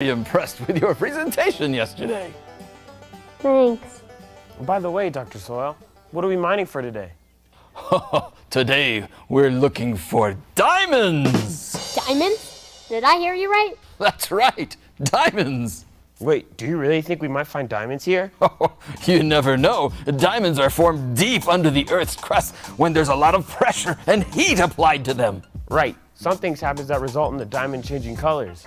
Impressed with your presentation yesterday. Thanks. By the way, Dr. Soil, what are we mining for today? Today, we're looking for diamonds! Diamonds? Did I hear you right? That's right, diamonds! Wait, do you really think we might find diamonds here? You never know. Diamonds are formed deep under the Earth's crust when there's a lot of pressure and heat applied to them. Right. Some things happen that result in the diamond changing colors.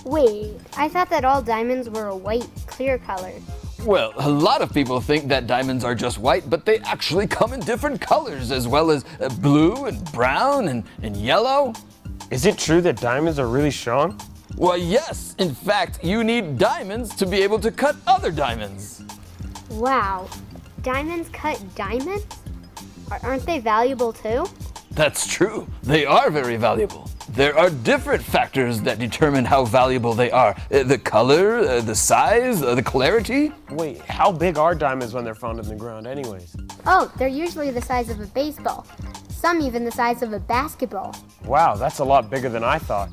Wait, I thought that all diamonds were a white, clear color. Well, a lot of people think that diamonds are just white, but they actually come in different colors, as well as blue and brown and yellow. Is it true that diamonds are really strong? Well, yes. In fact, you need diamonds to be able to cut other diamonds. Wow, diamonds cut diamonds? Aren't they valuable too? That's true. They are very valuable. There are different factors that determine how valuable they are. The color, the size, the clarity. Wait, how big are diamonds when they're found in the ground anyways? Oh, they're usually the size of a baseball. Some even the size of a basketball. Wow, that's a lot bigger than I thought.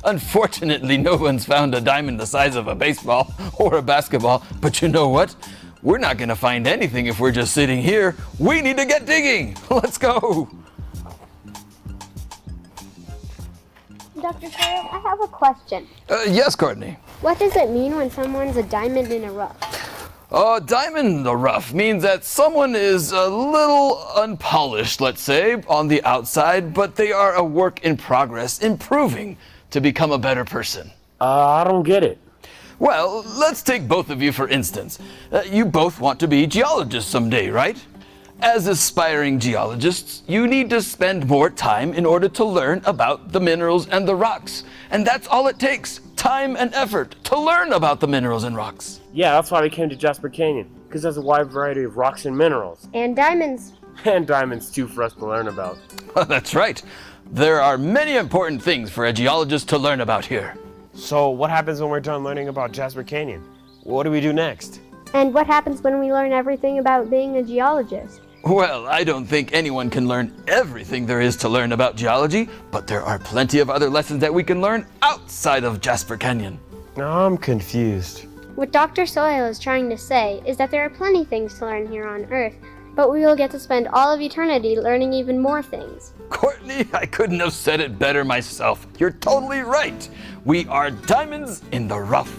Unfortunately, no one's found a diamond the size of a baseball or a basketball. But you know what? We're not going to find anything if we're just sitting here. We need to get digging. Let's go. Dr. Soil, I have a question. Yes, Courtney. What does it mean when someone's a diamond in a rough? Diamond in the rough means that someone is a little unpolished, let's say, on the outside, but they are a work in progress, improving to become a better person. I don't get it. Well, let's take both of you for instance. You both want to be geologists someday, right? As aspiring geologists, you need to spend more time in order to learn about the minerals and the rocks. And that's all it takes, time and effort, to learn about the minerals and rocks. Yeah, that's why we came to Jasper Canyon, because there's a wide variety of rocks and minerals. And diamonds. And diamonds too for us to learn about. That's right. There are many important things for a geologist to learn about here. So what happens when we're done learning about Jasper Canyon? What do we do next? And what happens when we learn everything about being a geologist? Well, I don't think anyone can learn everything there is to learn about geology, but there are plenty of other lessons that we can learn outside of Jasper Canyon. I'm confused. What Dr. Soil is trying to say is that there are plenty things to learn here on Earth, but we will get to spend all of eternity learning even more things. Courtney, I couldn't have said it better myself. You're totally right. We are diamonds in the rough.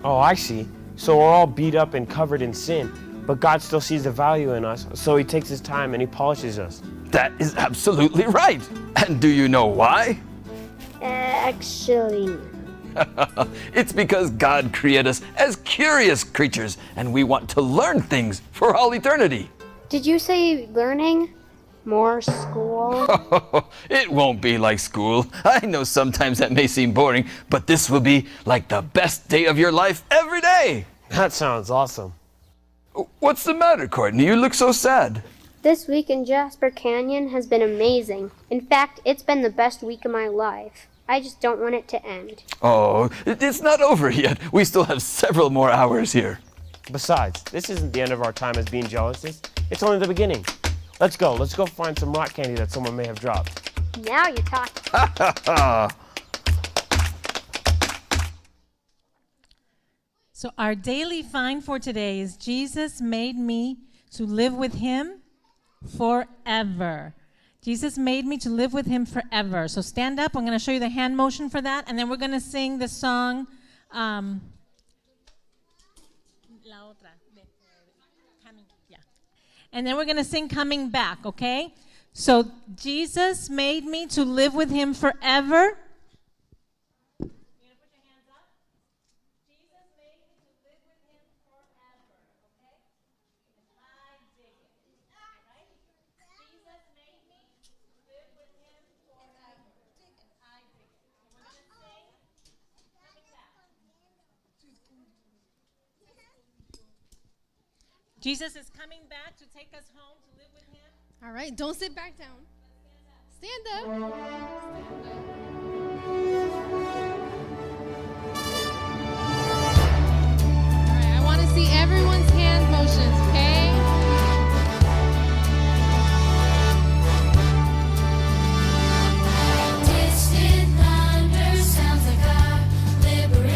Oh, I see. So we're all beat up and covered in sin, but God still sees the value in us, so he takes his time and he polishes us. That is absolutely right. And do you know why? Actually, It's because God created us as curious creatures, and we want to learn things for all eternity. did you say learning? More school? It won't be like school. I know sometimes that may seem boring, but this will be like the best day of your life every day. That sounds awesome. What's the matter, Courtney? You look so sad. This week in Jasper Canyon has been amazing. In fact, it's been the best week of my life. I just don't want it to end. Oh, it's not over yet. We still have several more hours here. Besides, this isn't the end of our time as being geologists. It's only the beginning. Let's go find some rock candy that someone may have dropped. Now you're talking. So our daily find for today is Jesus made me to live with him forever. Jesus made me to live with him forever. So stand up. I'm going to show you the hand motion for that. And then we're going to sing the song. La otra. Yeah. And then we're going to sing Coming Back, okay? So Jesus made me to live with him forever. Jesus is coming back to take us home to live with him. All right, don't sit back down. Stand up. All right, I want to see everyone's hand motions, okay? Distant thunder sounds like our liberation.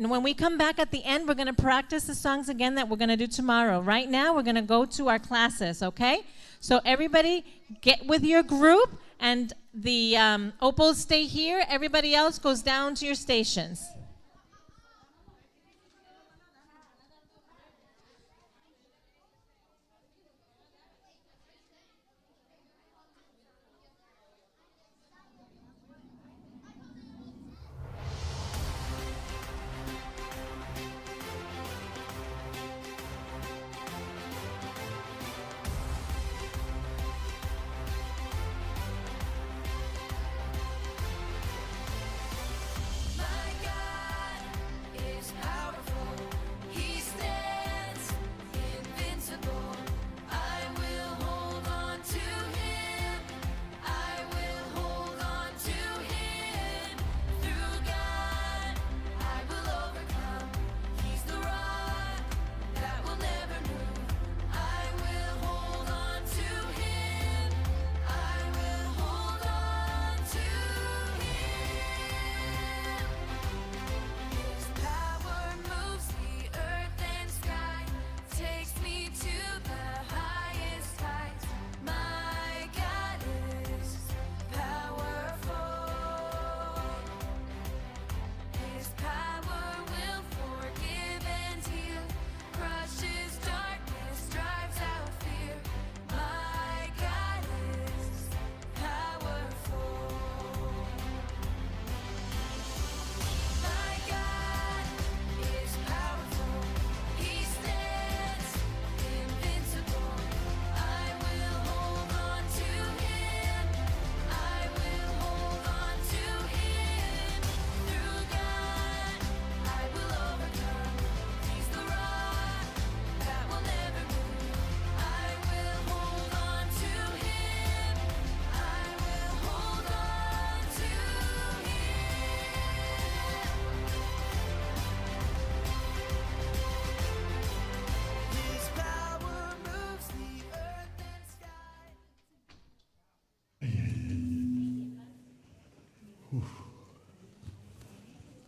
when we come back at the end, we're going to practice the songs again that we're going to do tomorrow. Right now, we're going to go to our classes, okay? So everybody get with your group, and the opals stay here. Everybody else goes down to your stations.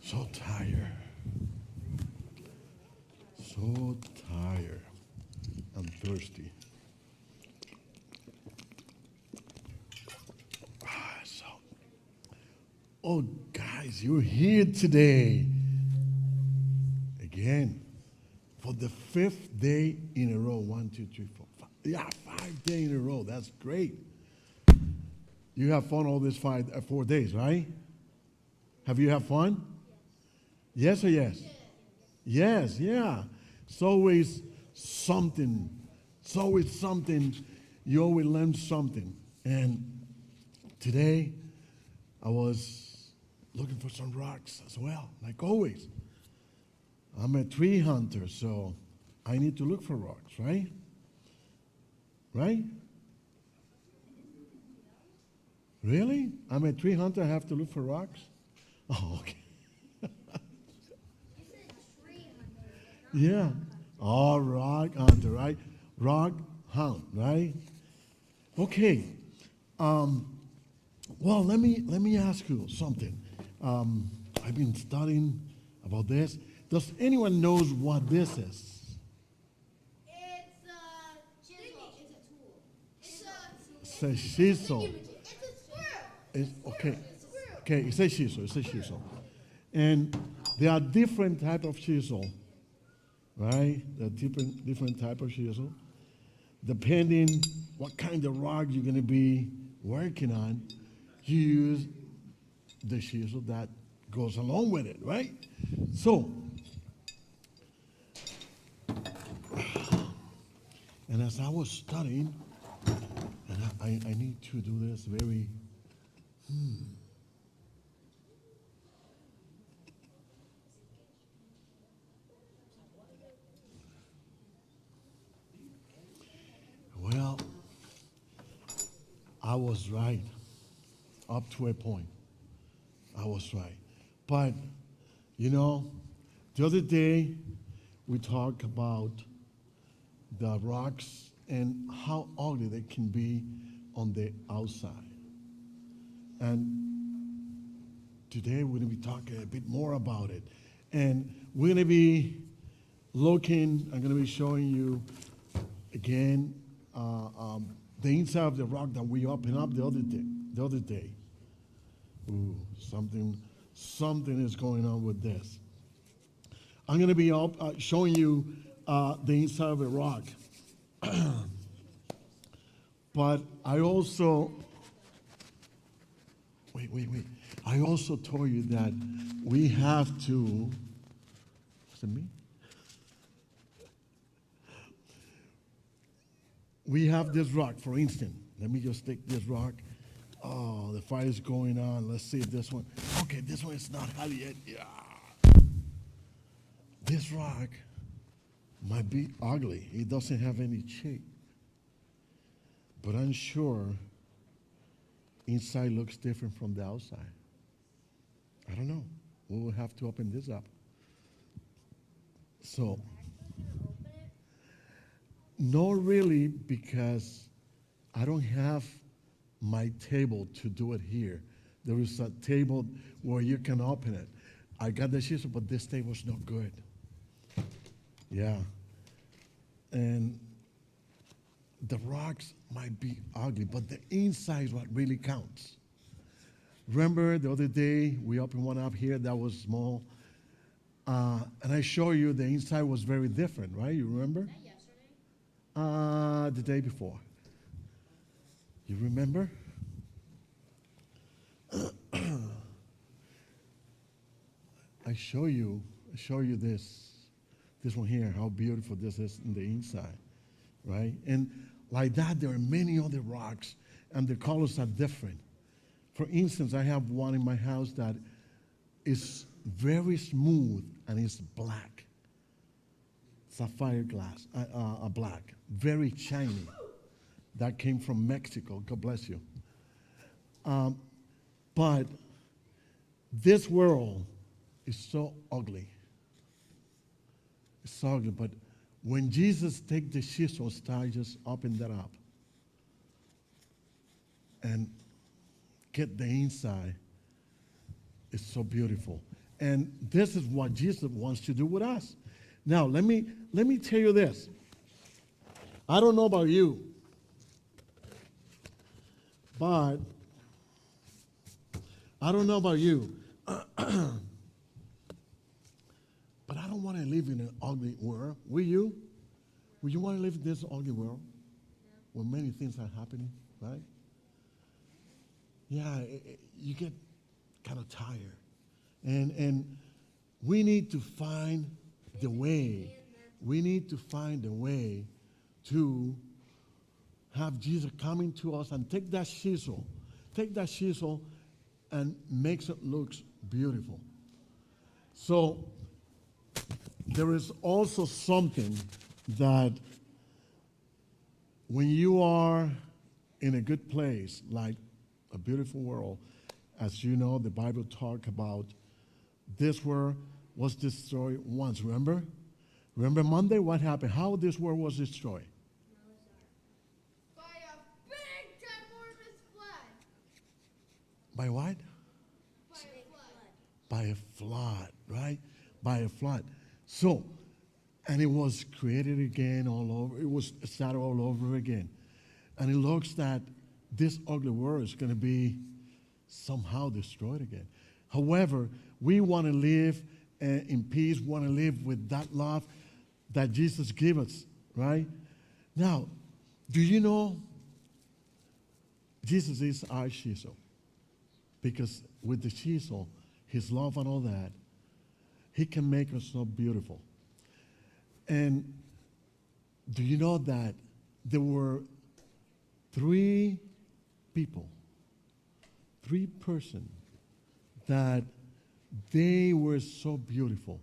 So tired. So tired. I'm thirsty. Oh, guys, you're here today. Again, for the 5th day in a row. 1, 2, 3, 4, 5. Yeah, 5 days in a row. That's great. You have fun all these 4 days, right? Have you had fun? Yes or yes? Yes, yeah. It's always something. It's always something. You always learn something. And today, I was looking for some rocks as well, like always. I'm a tree hunter, so I need to look for rocks, right? Right? Really? I'm a tree hunter, I have to look for rocks? Oh, okay. Yeah. Oh, rock hunter, right? Rock hunt, right? Okay. Well, let me ask you something. I've been studying about this. Does anyone knows what this is? It's a chisel. It's a tool. It's a chisel. It's a squirrel. It's, okay. Okay, it's a chisel. It's a chisel. And there are different type of chisel, right? There are different type of chisel. Depending what kind of rock you're going to be working on, you use the chisel that goes along with it, right? So, and as I was studying, and I need to do this very, well, I was right up to a point. I was right. But, you know, the other day we talked about the rocks and how ugly they can be on the outside. And today we're going to be talking a bit more about it. And we're going to be looking, I'm going to be showing you again the inside of the rock that we opened up the other day. Ooh, something is going on with this. I'm going to be showing you the inside of the rock. But I also, wait. I also told you that we have to, is it me? We have this rock, for instance. Let me just take this rock. Oh, the fire is going on. Let's see if this one. Okay, this one is not hot yet. Yeah. This rock might be ugly. It doesn't have any shape. But I'm sure inside looks different from the outside. I don't know. We will have to open this up. So, not really, because I don't have my table to do it here. There is a table where you can open it. I got the chisel, but this table's not good. Yeah. And the rocks might be ugly, but the inside is what really counts. Remember the other day we opened one up here that was small, and I showed you the inside was very different, right? You remember? Was that yesterday? The day before. You remember? I show you this one here, how beautiful this is in the inside, right? And like that, there are many other rocks, and the colors are different. For instance, I have one in my house that is very smooth and it's black. Sapphire glass, black, very shiny. That came from Mexico. God bless you. But this world is so ugly. It's so ugly. But when Jesus take the chisel, start just open that up and get the inside, it's so beautiful. And this is what Jesus wants to do with us. Now, let me tell you this. I don't know about you, but but I don't want to live in an ugly world. Will you? Will you want to live in this ugly world where many things are happening, right? Yeah, you get kind of tired. And we need to find the way. We need to find a way to have Jesus coming to us and take that chisel and makes it look beautiful. So there is also something that when you are in a good place, like a beautiful world, as you know, the Bible talk about this world was destroyed once. Remember Monday, what happened? How this world was destroyed? By a big ginormous flood. By what? By a flood. By a flood, right? By a flood. So, and it was created again all over. It was started all over again. And it looks that this ugly world is going to be somehow destroyed again. However, we want to live in peace, want to live with that love that Jesus gave us, right? Now, do you know Jesus is our chisel? Because with the chisel, his love and all that, he can make us so beautiful. And do you know that there were three persons that they were so beautiful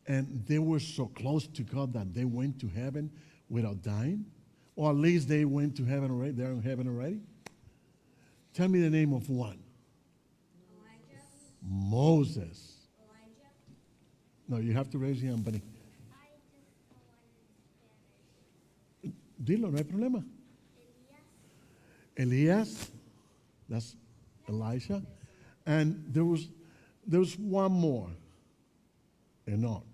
and they were so close to God that they went to heaven without dying? Or at least they went to heaven already. They're in heaven already. Tell me the name of one. Elijah. Moses. Elijah. No, you have to raise your hand, buddy. I just know one in Spanish. Dilo, no hay problema. Elias. Elias, that's Elisha. And there was one more. Enoch.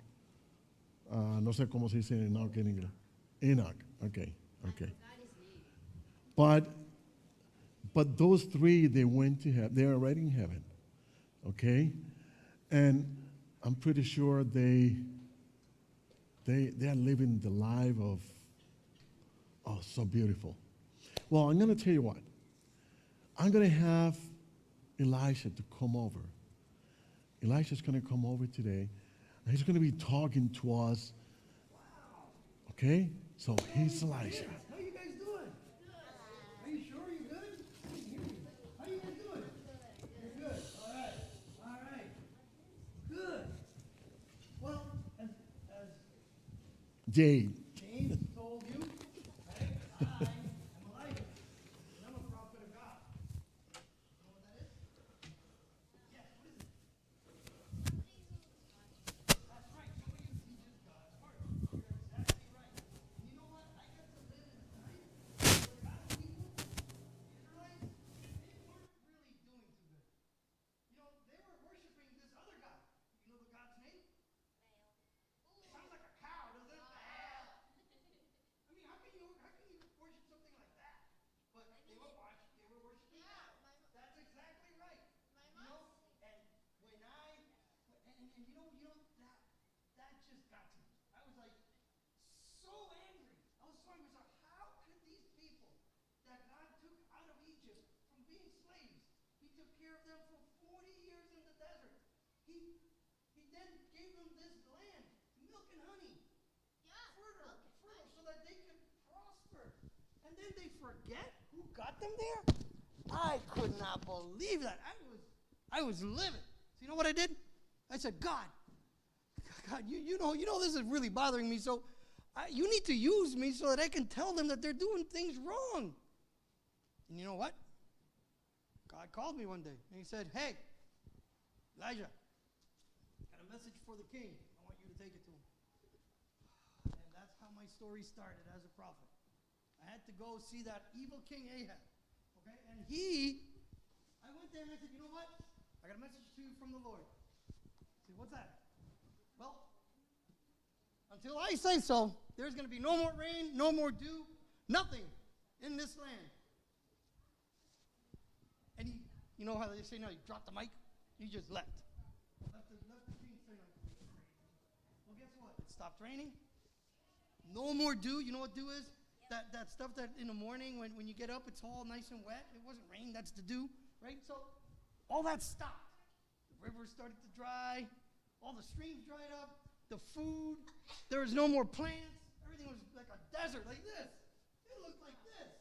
No sé cómo se dice Enoch en inglés. Enoch. Okay. But those three, they went to heaven. They're already in heaven. Okay? And I'm pretty sure they are living the life of, oh, so beautiful. Well, I'm going to tell you what. I'm going to have Elijah to come over. Elijah's going to come over today, and he's going to be talking to us. Okay? So he's Elijah. How you guys doing? Are you sure you're good? How you guys doing? You're good. All right. Good. Well, as Jade. James told you, right? I am Elijah, and I'm a prophet of God. You know what that is? Yes. What is it? That's right. Somebody who teaches God's word. You're exactly right. And you know what? I got to live in a time where God's people, the Israelites, they weren't really doing too good. You know, they were worshiping this other God. You know the God's name? It sounds like a cow, doesn't it? I mean, how can you worship something like that? But they were worshiping God. That's exactly right. You know, and when I and you know that just got to me. I was like so angry. I was so angry. So how could these people that God took out of Egypt from being slaves, He took care of them for 40 years in the desert. He then gave them this land, milk and honey, fertile, so that they could prosper. And then they forget who got them there? I could not believe that. I was livid. So you know what I did? I said, God, you know this is really bothering me, so you need to use me so that I can tell them that they're doing things wrong. And you know what? God called me one day, and He said, hey, Elijah, got a message for the king. I want you to take it to him. And that's how my story started as a prophet. I had to go see that evil king Ahab. Okay? And I went there and I said, you know what? I got a message to you from the Lord. I said, what's that? Well, until I say so, there's going to be no more rain, no more dew, nothing in this land. And you know how they say now, he dropped the mic? He just left. Left the king saying, well, guess what? It stopped raining. No more dew. You know what dew is? That stuff that in the morning when you get up, it's all nice and wet. It wasn't rain, that's the dew, right? So all that stopped. The rivers started to dry. All the streams dried up. The food. There was no more plants. Everything was like a desert, like this. It looked like this.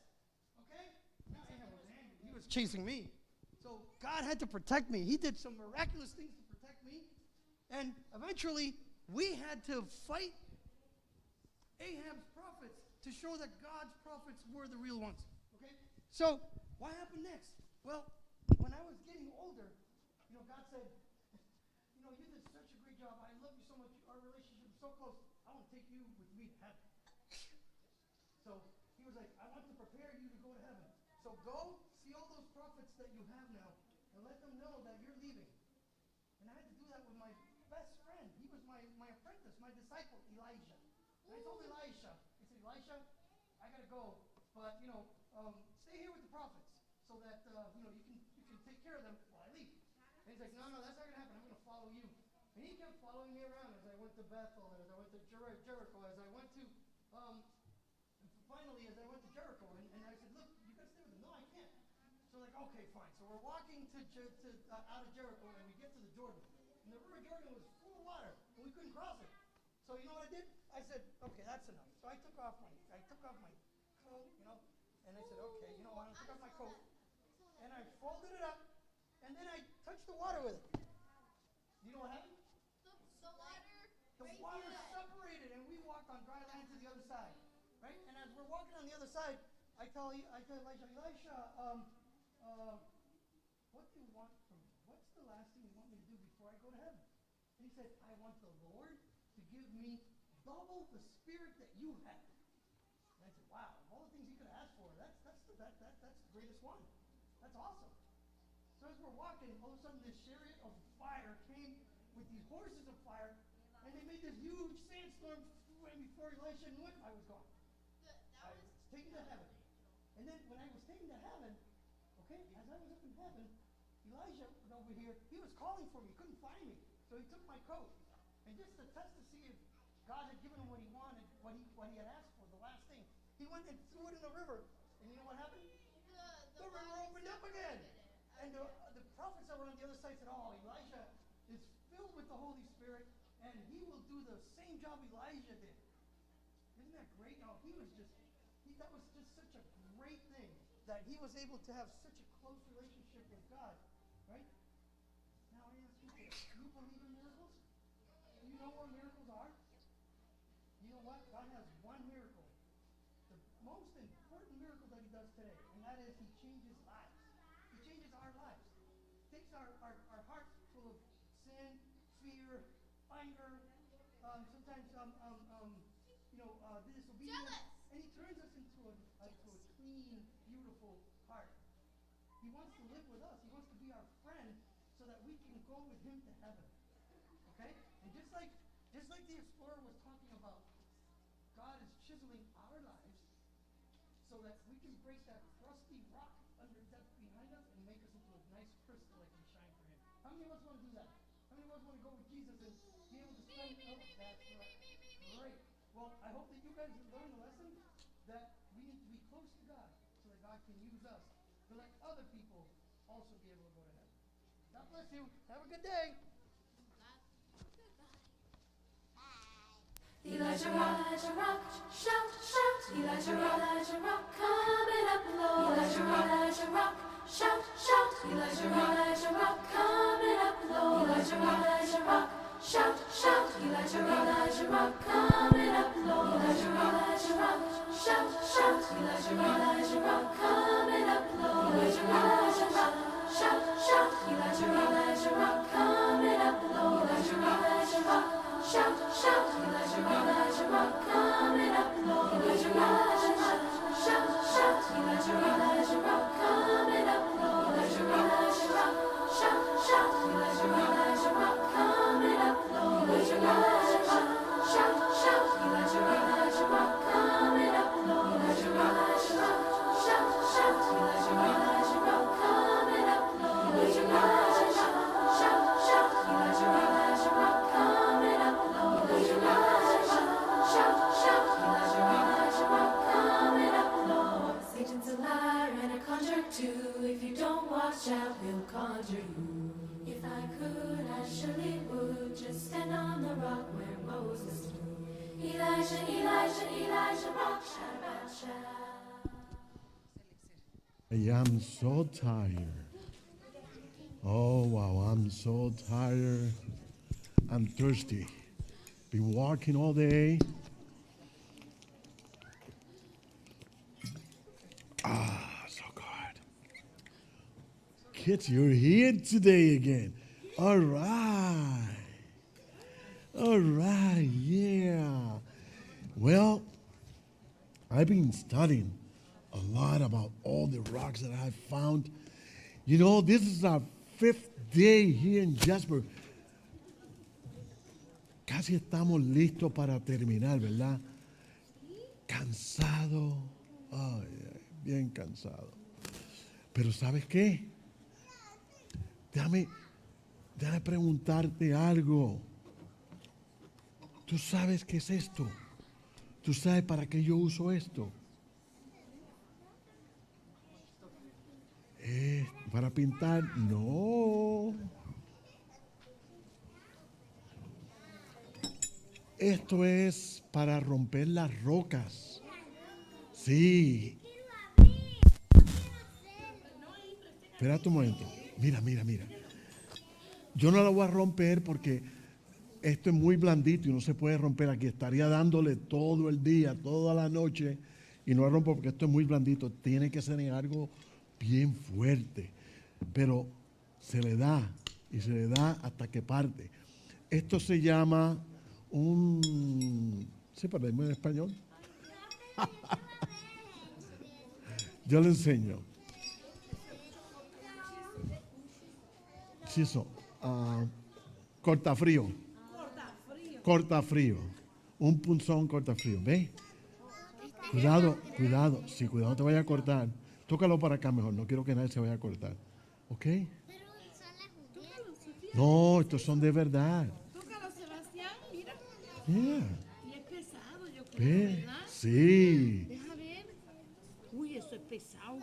Okay? Now Ahab was angry. He was chasing me. So God had to protect me. He did some miraculous things to protect me. And eventually, we had to fight Ahab's prophets to show that God's prophets were the real ones. Okay? So, what happened next? Well, when I was getting older, God said, you did such a great job. I love you so much. Our relationship is so close. I want to take you with me to heaven. So, He was like, I want to prepare you to go to heaven. So, go see all those prophets that you have now and let them know that you're leaving. And I had to do that with my best friend. He was my apprentice, my disciple, Elijah. And I told Elisha, Elisha, I gotta go, but stay here with the prophets so that you can take care of them while I leave. And he's like, no, that's not gonna happen. I'm gonna follow you. And he kept following me around as I went to Bethel, and as I went to Jericho, as I went to finally as I went to Jericho, and I said, look, you gotta stay with him. No, I can't. So like, okay, fine. So we're walking out of Jericho, and we get to the Jordan, and the river Jordan was full of water, and we couldn't cross it. So you know what I did? I said, okay, that's enough. So I took off my coat, and I said, okay, you know what? I took off my coat, and I folded it up, and then I touched the water with it. You know what happened? The water separated, and we walked on dry land to the other side, right? And as we're walking on the other side, I tell Elisha, what do you want from me? What's the last thing you want me to do before I go to heaven? And he said, I want the Lord to give me double the spirit that you have. And I said, wow, of all the things you could ask for, that's the greatest one. That's awesome. So as we're walking, all of a sudden this chariot of fire came with these horses of fire, and they made this huge sandstorm right before Elisha knew it, I was gone. I was taken to heaven. And then when I was taken to heaven, okay, as I was up in heaven, Elijah was over here. He was calling for me, couldn't find me. So he took my coat. And just to test to see if God had given him what he wanted, what he had asked for, the last thing, he went and threw it in the river. And you know what happened? The river opened up again. And the prophets that were on the other side said, oh, Elijah is filled with the Holy Spirit, and he will do the same job Elijah did. Isn't that great? Oh, that was just such a great thing that he was able to have such a close relationship with God, right? Now I ask you this, do you believe in miracles? Do you know what miracles are? You know what? God has one miracle. The most important miracle that he does today, and that is he changes lives. He changes our lives. Takes our hearts full of sin, fear, anger, sometimes disobedience, and he turns us into a clean, beautiful heart. He wants to live with us. He wants to be our friend so that we can go with him to heaven. Okay? And just like the explorer was talking about, God is chiseling our lives so that we can break that crusty rock that's behind us and make us into a nice crystal that can shine for him. How many of us want to do that? How many of us want to go with Jesus and be able to spend Great. Well, I hope that you guys have learned a lesson that we need to be close to God so that God can use us to let other people also be able to go to heaven. God bless you. Have a good day. Elijah rock, shout, shout. Elijah rock, coming up low. Elijah rock, shout, shout. Elijah rock, coming up low. Elijah rock, shout, shout. Elijah rock, coming up low. Elijah rock, shout, shout. Elijah rock, coming up low. Elijah rock, shout, shout. Elijah rock, coming up low. Elijah rock, shout, shout. Elijah rock, coming up low. Elijah rock, shout, shout. Elijah rock, coming up low. Elijah rock, shout, shout. Elijah rock, coming up low. Elijah rock, shout, shout. Elijah rock, coming up low. Elijah rock, shout, shout. Elijah rock, coming up low. Elijah rock, shout, shout. Elijah rock, coming up low. Elijah rock, shout, shout. Elijah rock, coming up low. Satan's a liar and a conjurer too. If you don't watch out, he'll conjure you. If I could, I surely would just stand on the rock where Moses stood. Elijah, rock, shout. I am so tired. Oh, wow, I'm so tired and thirsty. Been walking all day. So good. Kids, you're here today again. All right. All right, yeah. Well, I've been studying a lot about all the rocks that I've found. You know, this is our 5th day here in Jasper. Casi estamos listos para terminar, ¿verdad? Cansado. Ay, bien cansado. Pero ¿sabes qué? Déjame preguntarte algo. ¿Tú sabes qué es esto? ¿Tú sabes para qué yo uso esto? ¿Para pintar? No. Esto es para romper las rocas. Sí. Espérate un momento. Mira. Yo no la voy a romper porque esto es muy blandito y no se puede romper aquí. Estaría dándole todo el día, toda la noche y no la rompo porque esto es muy blandito. Tiene que ser en algo bien fuerte. Pero se le da y se le da hasta que parte. Esto se llama ¿sí, para en español? Yo le enseño. Sí, eso. Cortafrío. cortafrío. Un punzón cortafrío. ¿Ves? Cuidado, cuidado. Sí, cuidado, no te vaya a cortar. Tócalo para acá mejor. No quiero que nadie se vaya a cortar. ¿Ok? No, estos son de verdad. Tócalo, Sebastián, mira. Yeah. Y es pesado, yo creo, ¿Ves? ¿verdad? Sí. Deja ver. Uy, eso es pesado.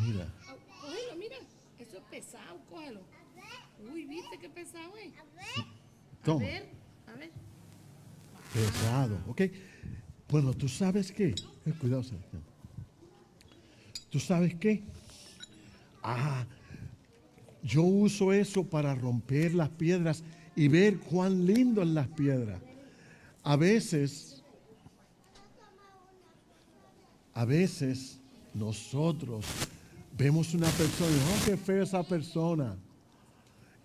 Mira. Cógelo, mira. Eso es pesado, cógelo. Uy, ¿viste qué pesado es? Toma. A ver. Pesado. ¿Ok? Bueno, ¿tú sabes qué? Cuidado, Sebastián. ¿Tú sabes qué? Yo uso eso para romper las piedras y ver cuán lindo en las piedras. A veces nosotros vemos una persona y oh, qué fea esa persona.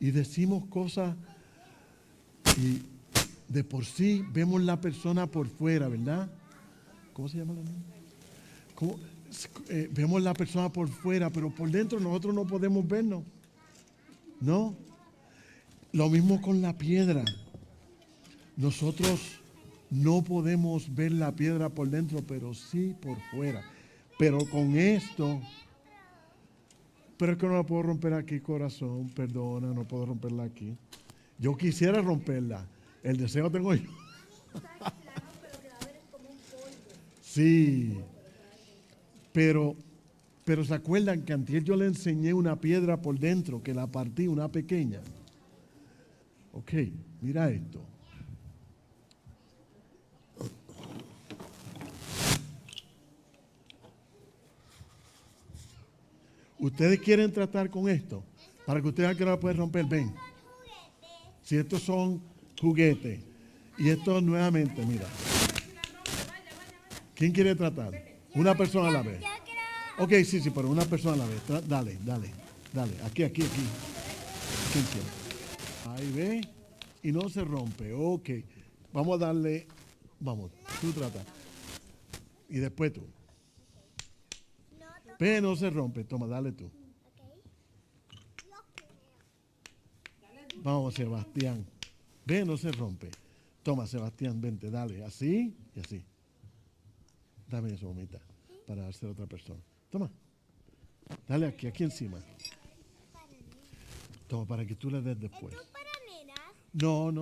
Y decimos cosas y de por sí vemos la persona por fuera, ¿verdad? ¿Cómo se llama la niña? Vemos la persona por fuera, pero por dentro nosotros no podemos vernos. ¿No? Lo mismo con la piedra. Nosotros no podemos ver la piedra por dentro, pero sí por fuera. Pero con esto, pero es que no la puedo romper aquí, corazón. Perdona, no puedo romperla aquí. Yo quisiera romperla. El deseo tengo yo. Sí. Pero se acuerdan que antes yo le enseñé una piedra por dentro, que la partí, una pequeña. Ok, mira esto. ¿Ustedes quieren tratar con esto? Para que ustedes vean que no la pueden romper, ven. Si estos son juguetes. Y esto nuevamente, mira. ¿Quién quiere tratar? Una persona a la vez. Ok, sí, pero una persona a la vez. Dale. Aquí. ¿Quién quiere? Ahí ve. Y no se rompe. Ok. Vamos a darle. Vamos, tú trata. Y después tú. Ve, no se rompe. Toma, dale tú. Vamos, Sebastián. Ve, no se rompe. Toma, Sebastián, vente, dale. Así y así. Dame eso, mamita, para dárselo a otra persona. Toma. Dale aquí encima. Toma, para que tú le des después. No.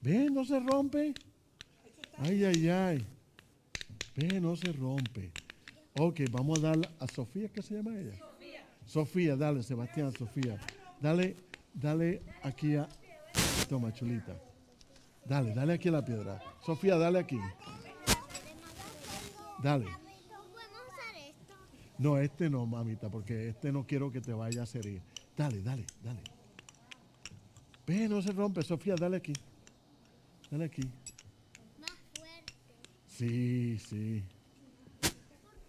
Ve, no se rompe. Ay. Ve, no se rompe. Ok, vamos a darle a Sofía, ¿qué se llama ella? Sofía, dale, Sebastián, Sofía. Dale aquí a... Toma, chulita. Dale aquí a la piedra. Sofía, dale aquí. Dale. No, este no, mamita, porque este no quiero que te vaya a herir. Dale. Ve, no se rompe, Sofía, dale aquí. Dale aquí. Más fuerte. Sí.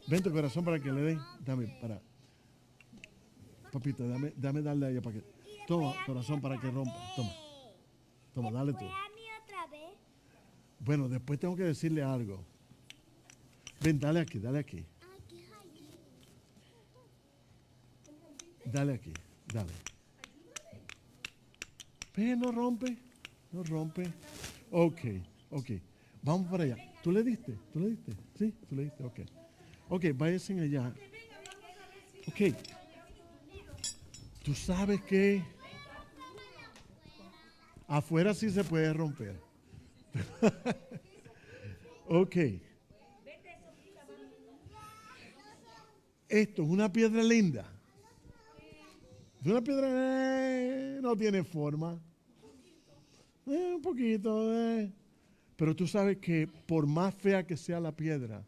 Vente, corazón, para que le den. Dame, para. Papita, dame darle a ella para que. Toma, corazón, para que rompa. Toma, dale tú. Otra vez. Bueno, después tengo que decirle algo. Ven, dale aquí. Dale aquí. Ve, no rompe. Ok. Vamos para allá. ¿Tú le diste? Sí, tú le diste, ok, váyanse allá. Ok. ¿Tú sabes que afuera sí se puede romper? Ok. Esto es una piedra linda. Es una piedra no tiene forma. Un poquito. Pero tú sabes que por más fea que sea la piedra,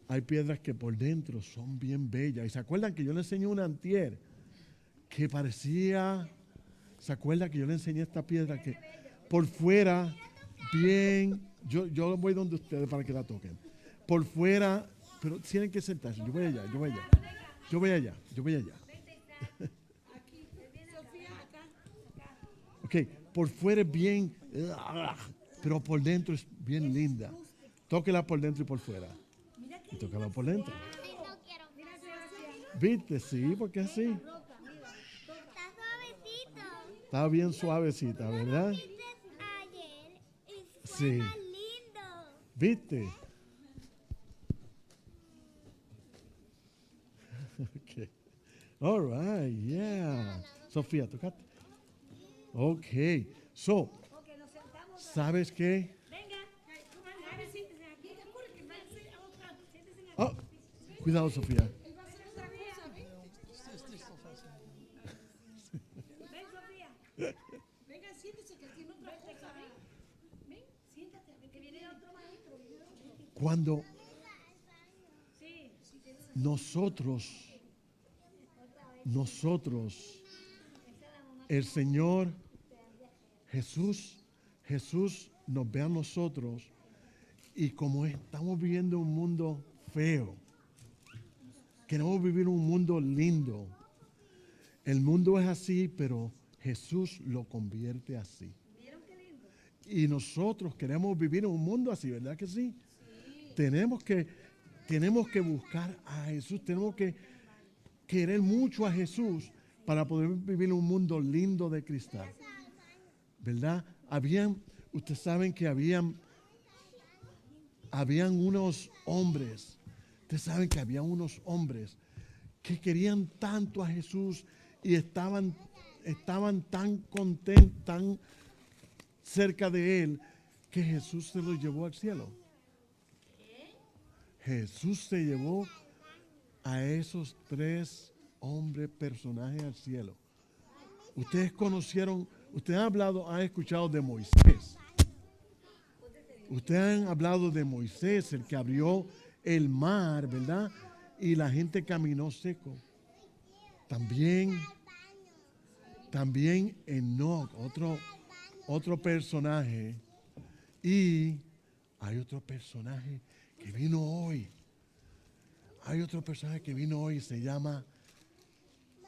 hay piedras que por dentro son bien bellas. Y se acuerdan que yo le enseñé una antier que parecía... ¿Se acuerdan que yo le enseñé esta piedra que por fuera bien... Yo voy donde ustedes para que la toquen. Por fuera, pero tienen que sentarse. Yo voy allá. Ok, por fuera es bien... pero por dentro es bien linda. Tóquela por dentro y por fuera. Y tócala por dentro. ¿Viste? Sí, porque así. Está suavecito. Está bien suavecita, ¿verdad? Ayer y fue Sí. más lindo. ¿Viste? Okay. All right, yeah. Sofía, tocate. Okay. So, ¿sabes qué? Oh, cuidado, Sofía. Venga, siéntese que tiene otra cosa. Ven, siéntate, a ver que viene otro maestro. Cuando nosotros, el Señor Jesús nos ve a nosotros y como estamos viviendo un mundo feo, queremos vivir un mundo lindo. El mundo es así, pero Jesús lo convierte así. Y nosotros queremos vivir en un mundo así, ¿verdad que sí? Tenemos que buscar a Jesús, tenemos que querer mucho a Jesús para poder vivir en un mundo lindo de cristal. ¿Verdad? Ustedes saben que habían unos hombres, que querían tanto a Jesús y estaban tan contentos, tan cerca de Él, que Jesús se los llevó al cielo. Jesús se llevó a esos 3 hombres, personajes al cielo. Ustedes han escuchado de Moisés. Ustedes han hablado de Moisés, el que abrió el mar, ¿verdad? Y la gente caminó seco. También Enoc, otro personaje. Y hay otro personaje que vino hoy. Se llama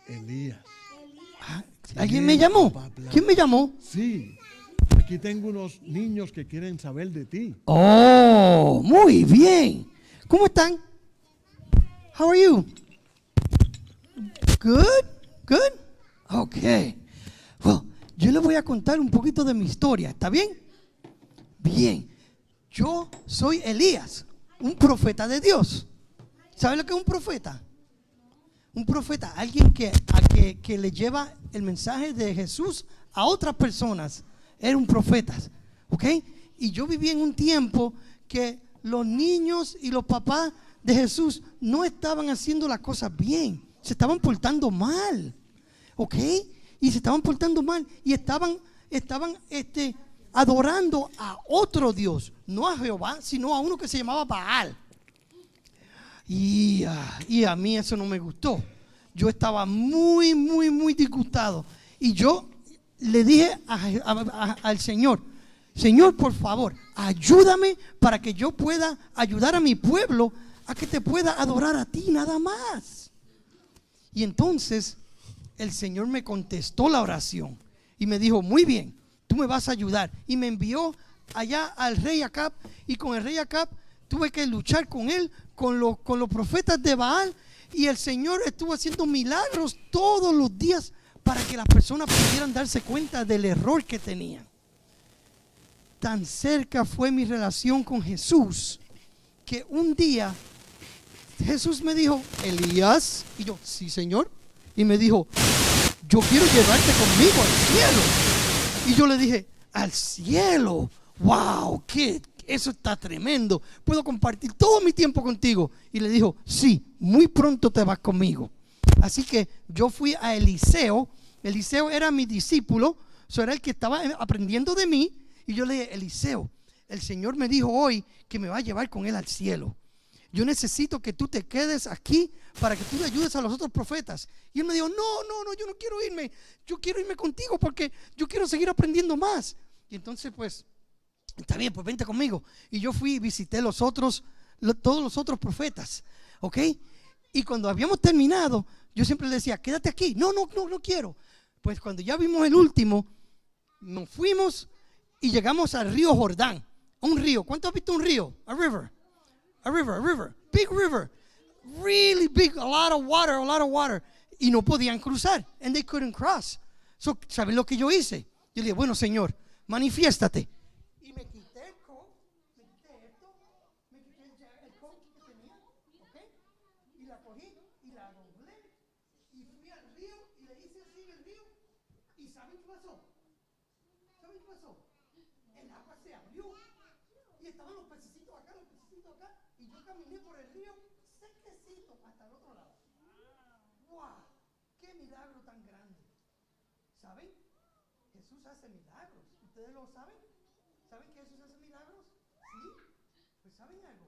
Elías. ¿Alguien me llamó? ¿Quién me llamó? Sí. Aquí tengo unos niños que quieren saber de ti. Oh, muy bien. ¿Cómo están? How are you? Good. Okay. Well, yo les voy a contar un poquito de mi historia. ¿Está bien? Bien. Yo soy Elías, un profeta de Dios. ¿Sabe lo que es un profeta? Un profeta, alguien que le lleva el mensaje de Jesús a otras personas. Era un profeta, ¿ok? Y yo viví en un tiempo que los niños y los papás de Jesús no estaban haciendo las cosas bien. Se estaban portando mal, ¿ok? Y se estaban portando mal y estaban adorando a otro Dios. No a Jehová, sino a uno que se llamaba Baal. Y a mí eso no me gustó. Yo estaba muy disgustado. Y yo le dije al Señor, por favor, ayúdame para que yo pueda ayudar a mi pueblo a que te pueda adorar a ti nada más. Y entonces el Señor me contestó la oración y me dijo, muy bien, tú me vas a ayudar. Y me envió allá al rey Acab, y con el rey Acab tuve que luchar con él, con los profetas de Baal, y el Señor estuvo haciendo milagros todos los días para que las personas pudieran darse cuenta del error que tenían. Tan cerca fue mi relación con Jesús que un día Jesús me dijo, Elías, y yo, sí, Señor, y me dijo, yo quiero llevarte conmigo al cielo. Y yo le dije, al cielo, wow, eso está tremendo, puedo compartir todo mi tiempo contigo. Y le dijo, sí, muy pronto te vas conmigo. Así que yo fui a Eliseo. Eliseo era mi discípulo, era el que estaba aprendiendo de mí. Y yo le dije, Eliseo, el Señor me dijo hoy que me va a llevar con él al cielo. Yo necesito que tú te quedes aquí para que tú le ayudes a los otros profetas. Y él me dijo, no, yo no quiero irme. Yo quiero irme contigo porque yo quiero seguir aprendiendo más. Y entonces pues, está bien, pues vente conmigo. Y yo fui y visité todos los otros profetas, ¿ok? Y cuando habíamos terminado, yo siempre le decía, quédate aquí. No quiero. Pues cuando ya vimos el último, nos fuimos y llegamos al río Jordán. Un río. ¿Cuánto has visto un río? A river. Big river. Really big, a lot of water. Y no podían cruzar. And they couldn't cross. ¿Saben lo que yo hice? Yo le dije, bueno, Señor, manifiéstate. Y me quité el coat, me quité esto, me quité el coat que tenía, ¿ok? Y la cogí y la doblé y fui al río y le hice así en el río. ¿Y saben qué pasó? ¿Saben qué pasó? El agua se abrió y estaban los pececitos acá, y yo caminé por el río sequecito hasta el otro lado. ¡Wow! ¡Qué milagro tan grande! ¿Saben? Jesús hace milagros. ¿Ustedes lo saben? ¿Saben que Jesús hace milagros? Sí. Pues ¿saben algo?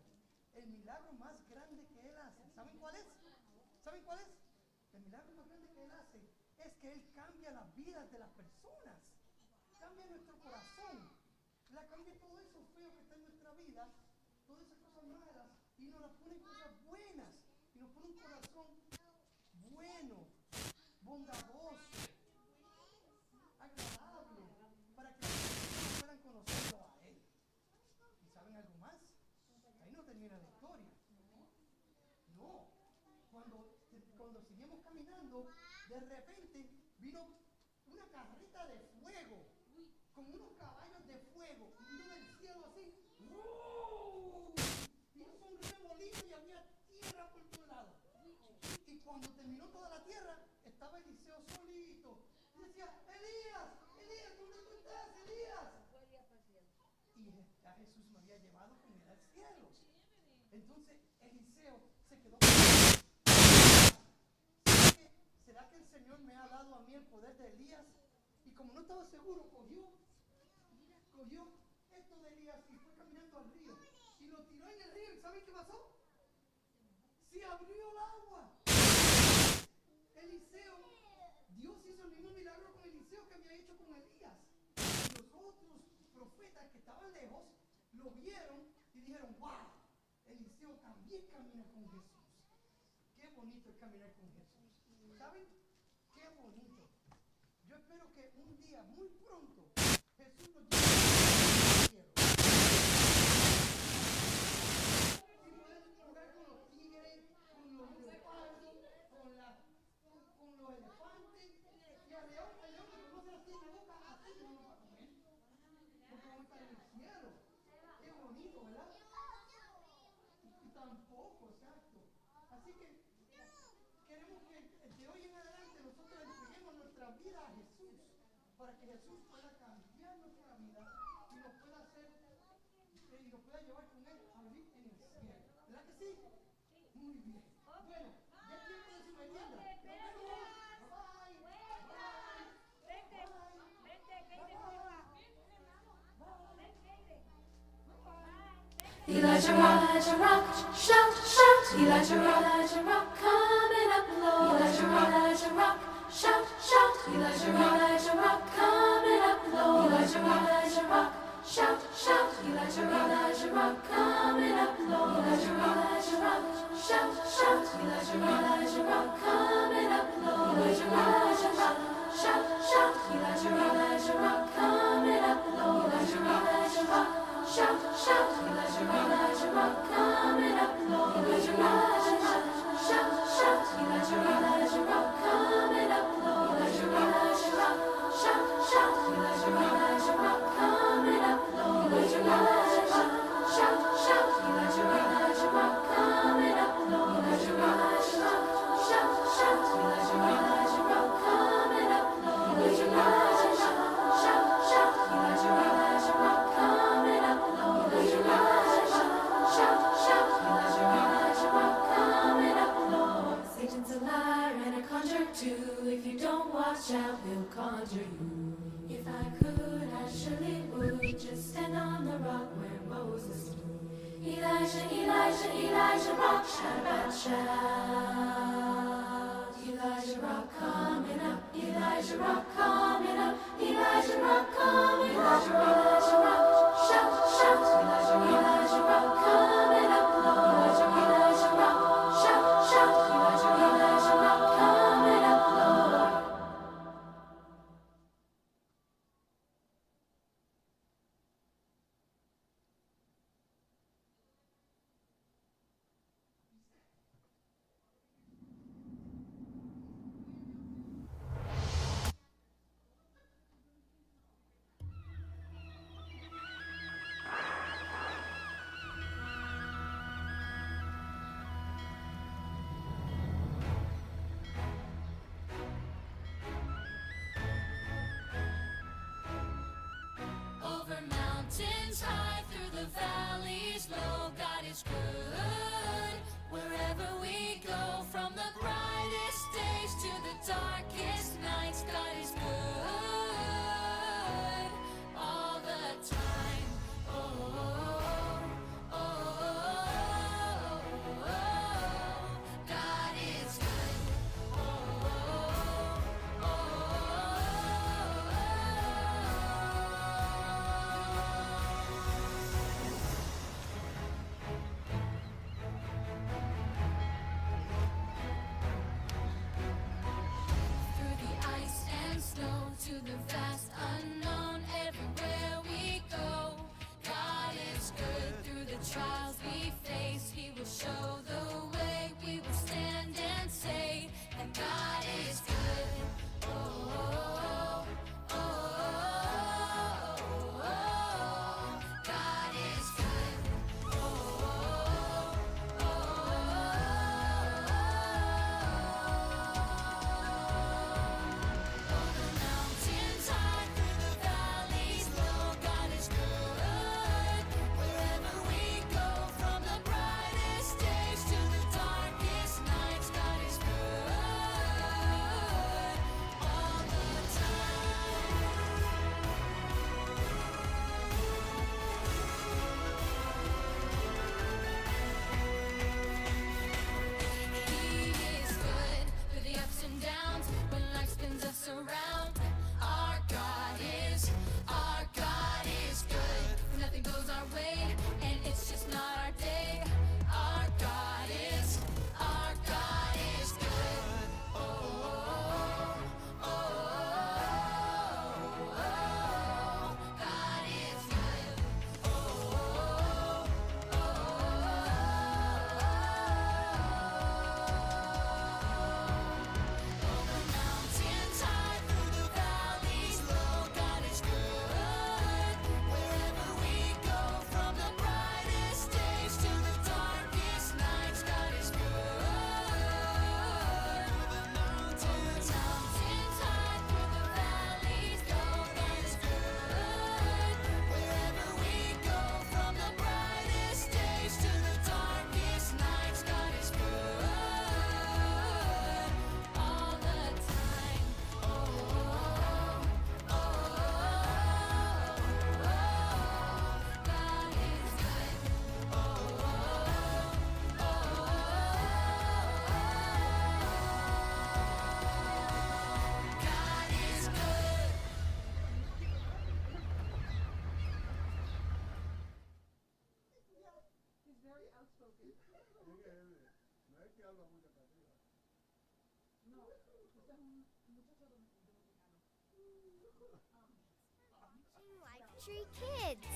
El milagro más grande que Él hace, ¿saben cuál es? ¿Saben cuál es? El milagro más grande que Él hace es que Él cambia las vidas de las personas. Cambia nuestro corazón. La cambia todo eso feo que está en nuestra vida, todas esas cosas malas, y nos las pone cosas buenas. Y nos pone un corazón bueno, bondadoso, agradable, para que las personas puedan conocerlo a Él. ¿Y saben algo más? Ahí no termina la historia. No. Cuando seguimos caminando, de repente vino una carreta de fuego, con unos caballos de fuego, y vino del cielo así. ¡Oh! Hizo un remolino y había tierra por todos lados. Y cuando terminó toda la tierra, estaba Eliseo solito. Y decía, Elías, ¿dónde tú estás, Elías? Y a Jesús me había llevado con él al cielo. Entonces Eliseo se quedó. ¿Será que el Señor me ha dado a mí el poder de Elías? Y como no estaba seguro, cogió esto de Elías y fue caminando al río. Y lo tiró en el río. ¿Y saben qué pasó? Se abrió el agua. Eliseo, Dios hizo el mismo milagro con Eliseo que había hecho con Elías. Los otros profetas que estaban lejos lo vieron y dijeron, wow, Eliseo también camina con Jesús. Qué bonito es caminar con Jesús. ¿Saben? Qué bonito. Yo espero que un día, muy pronto, Jesús nos lleve al cielo. Y poder jugar con los tigres, con los leopardos, con los elefantes. Y al león le vamos a hacer así en la boca, así que no va a comer. Porque vamos a estar en el cielo. Qué bonito, ¿verdad? Y tampoco, exacto. Así que queremos que de hoy en adelante nosotros entreguemos nuestra vida a Jesús, para que Jesús pueda cambiar nuestra vida y nos pueda hacer y nos pueda llevar con Él a vivir en el cielo. ¿Verdad que sí? Muy bien. Bueno, ya es tiempo de su merienda. Elijah rock, shout, shout. Elijah rock, coming up low. Elijah rock, shout, shout. Elijah rock, coming up low. Elijah rock, shout, shout. Elijah rock, coming up low. Elijah rock, shout, shout. Elijah rock, coming up low. Elijah rock, shout, shout. Elijah rock, coming up low. Elijah rock, shout, shout. Elijah rock, coming up low. Elijah rock, shout, shout. Elijah rock, coming up low. Elijah rock, shout, shout. Elijah rock, coming up low. Elijah rock, shout, shout. Elijah rock, coming up low. Elijah rock, shout, shout. Elijah rock, coming up low. Elijah rock, shout, shout. Elijah rock, coming up low. Elijah rock, shout, shout. Elijah rock, coming up low. Satan's a liar and a conjurer too. If you don't watch out, he'll conjure you. If I could, I surely would just stand on the rock where Moses stood. Elijah rock, shout about shout. Elijah rock, coming up. Elijah rock, coming up. Elijah rock, coming up. Elijah rock, shout, shout. Elijah rock, coming up low. Elijah rock, shout, shout. Elijah rock, coming up low. is good. Wherever we go, from the brightest days to the darkest nights, God is good all the time. Oh, oh, oh, God is good. Oh, oh, through the ice and snow to the vast unknown, everywhere we go, God is good. Through the trials we face, He will show the way. We will stand and say that God is good. Oh, oh, oh, God is good. Oh, oh, the mountains high, through the valleys low, God is good. Wherever we go, from the brightest days to the darkest nights, God is good all the He is good through the ups and downs when life spins us around. Our God is good. When nothing goes our way and it's just not our day. Our God is good. Oh, oh, God is good. Mountains high, through the valleys low, God is good. Wherever we go, from the brightest days to the darkest nights, God is good. Mountains high, through the valleys low, God is good. Wherever we go, from the brightest days to the darkest nights, God is good all the time. Oh, oh, God is good. Oh, God is good. He's very outspoken. No es que habla mucho para arriba. No, usted es un muchacho dominicano. Life Tree Kids.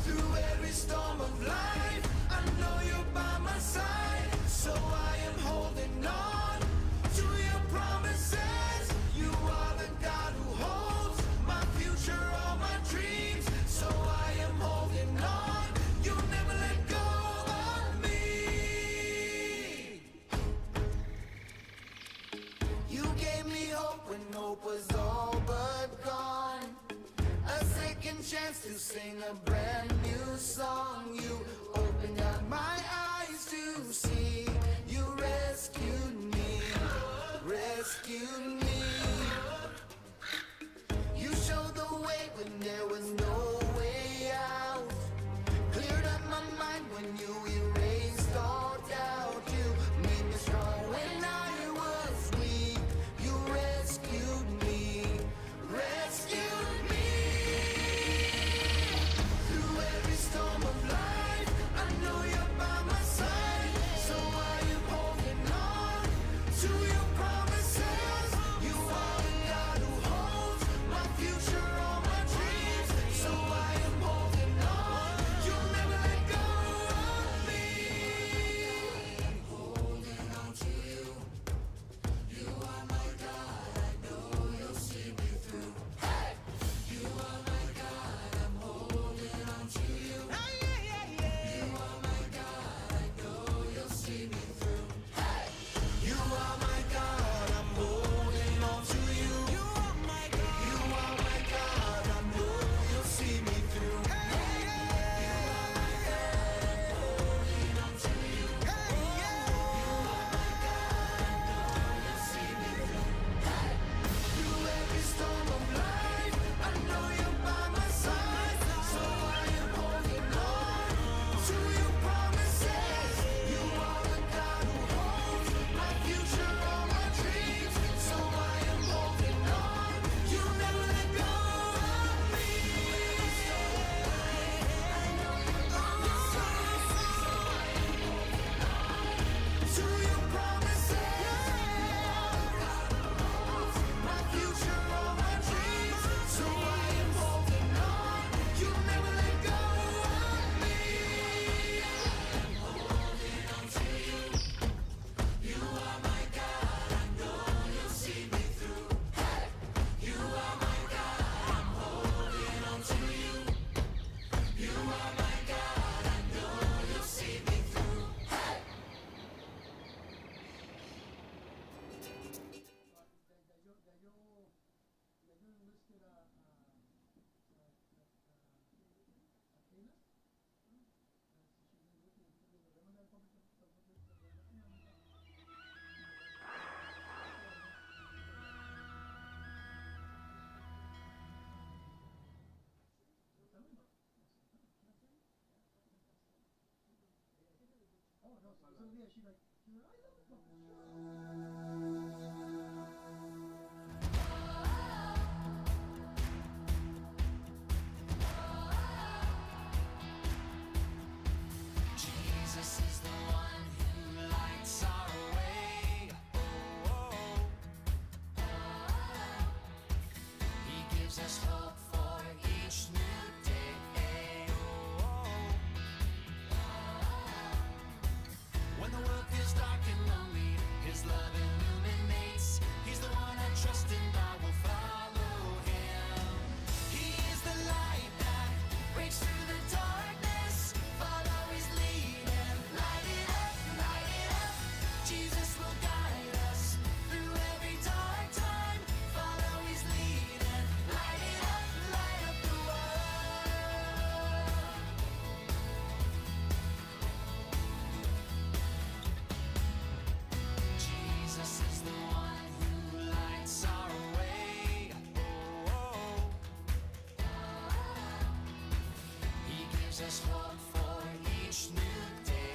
Through every storm of life, I know you're by my side. So I am holding on to your promises. You are the God who holds my future, all my dreams. So I am holding on. You'll never let go of me. You gave me hope when hope was all but gone. A second chance to sing a brand new song. You opened up my eyes to see. You rescued me, rescued me. You showed the way when there was no way out. Cleared up my mind when you erased all doubt. You made me strong when I was weak. You rescued me, rescued me. Through every storm of life, I know you're by my side. So I am holding on to your promises. You are the God who holds my future, all my dreams. So I am holding on. You'll never let go of Jesus is the one who lights our way. He gives us hope for each new day. When the world feels dark and lonely, His love illuminates. He's the one I trust and I will follow Him. He is the light that breaks through the darkness. Follow His lead and light it up, light it up. Jesus will guide us through every dark time. Follow His lead and light it up the world. Jesus is the one who lights our way. He gives us hope for each new day.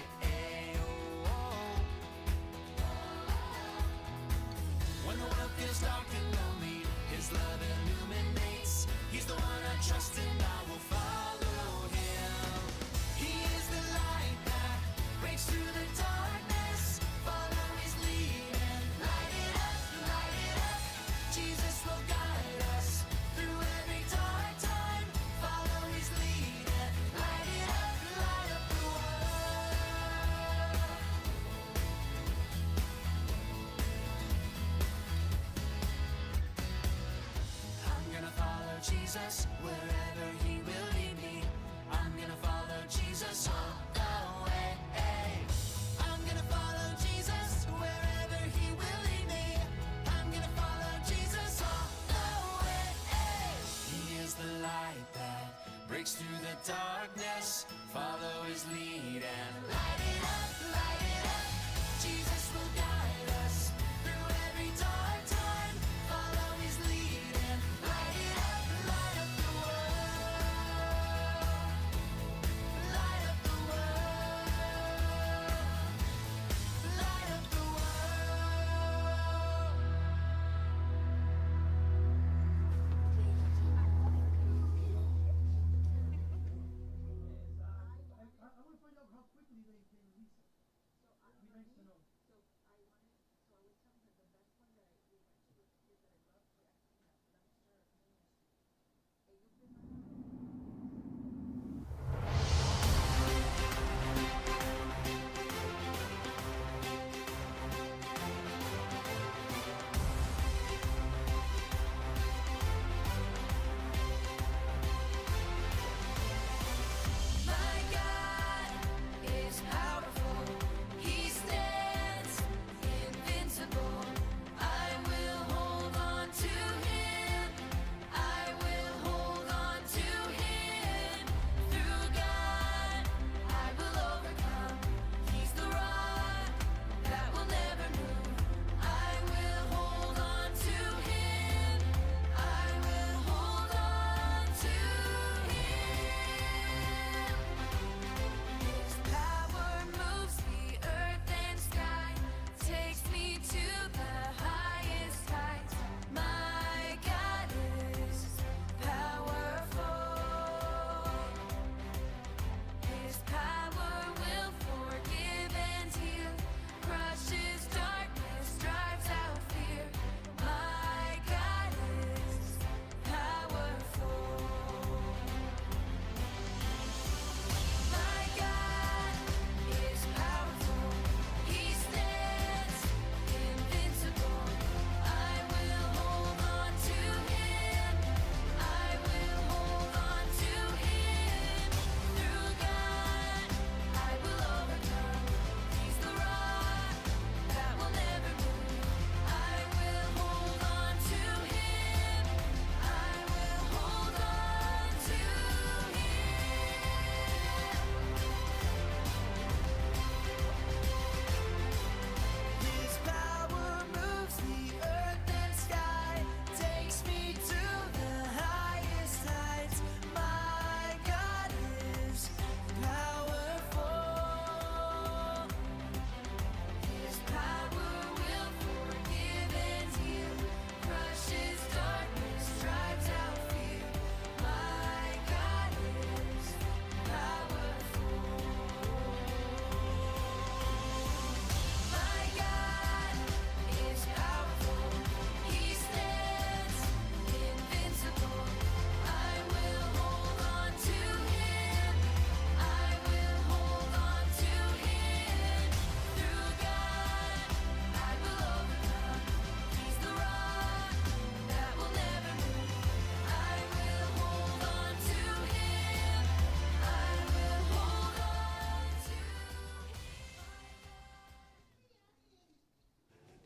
When the world feels dark and lonely, His love illuminates. He's the one I trust and I will follow Him. He is the light that breaks through the darkness. Follow His lead and light it up, light it up. Jesus will guide us through every dark time. Follow His lead and light it up the world. I'm gonna follow Jesus wherever He will lead me. I'm gonna follow Jesus all the way. I'm gonna follow Jesus wherever He will lead me. I'm gonna follow Jesus all the way. He is the light that breaks through the darkness. Follow His lead and light it up, light it up. Jesus will guide us through every dark time. Follow His lead and light it up the world. Light up the world. Light up the world. I want to find out how quickly they release it. It'd be nice to know. I would tell her the best one that I do actually with the kids that I love, we actually have Leomister Ministry. Ellos preparan My God is powerful. He stands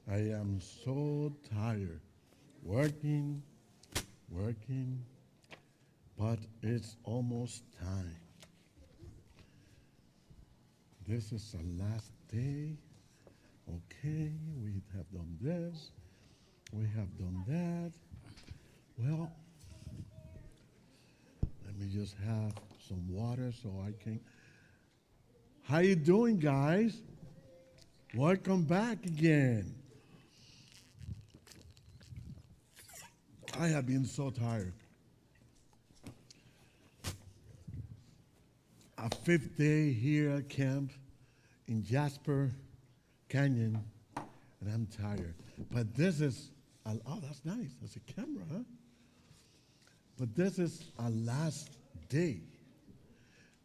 I am so tired. Working, working, but it's almost time. This is the last day. Okay, we have done this. We have done that. Well, let me just have some water so I can. How you doing, guys? Welcome back again. I have been so tired. A 5th day here at camp in Jasper Canyon, and I'm tired. But this is, oh, that's nice. That's a camera, huh? But this is our last day.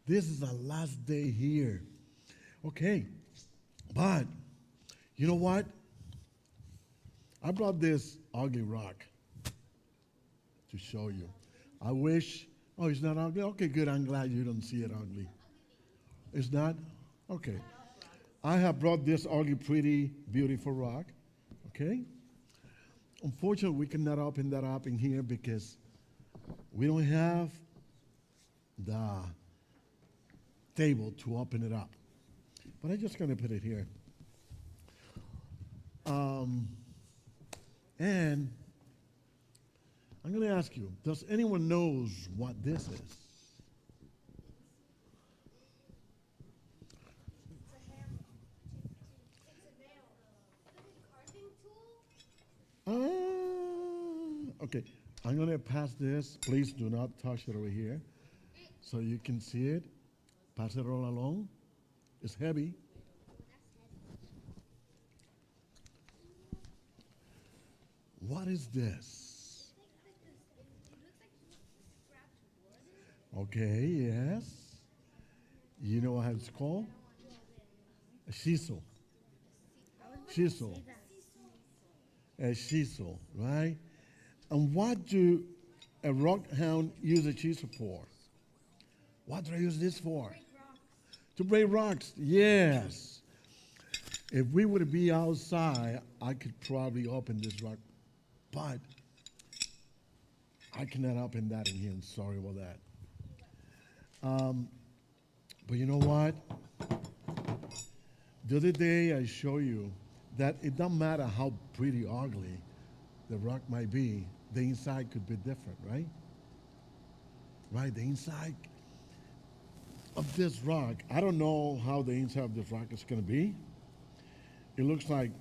This is our last day here. Okay, but you know what? I brought this ugly rock to show you. I wish, oh, it's not ugly? Okay, good. I'm glad you don't see it ugly. It's not? Okay. I have brought this ugly, pretty, beautiful rock. Okay? Unfortunately, we cannot open that up in here because we don't have the table to open it up. But I'm just going to put it here. And I'm going to ask you, does anyone knows what this is? Okay, I'm going to pass this. Please do not touch it over here so you can see it. Pass it all along. It's heavy. What is this? Okay, yes. You know what it's called? A shiso. Shiso. A shiso, right? And what do a rock hound use a shiso for? What do I use this for? To break rocks, yes. If we were to be outside, I could probably open this rock, but I cannot open that in here. I'm sorry about that. But you know what? The other day I show you that it doesn't matter how pretty or ugly the rock might be, the inside could be different, right? Right, the inside of this rock, I don't know how the inside of this rock is going to be. It looks like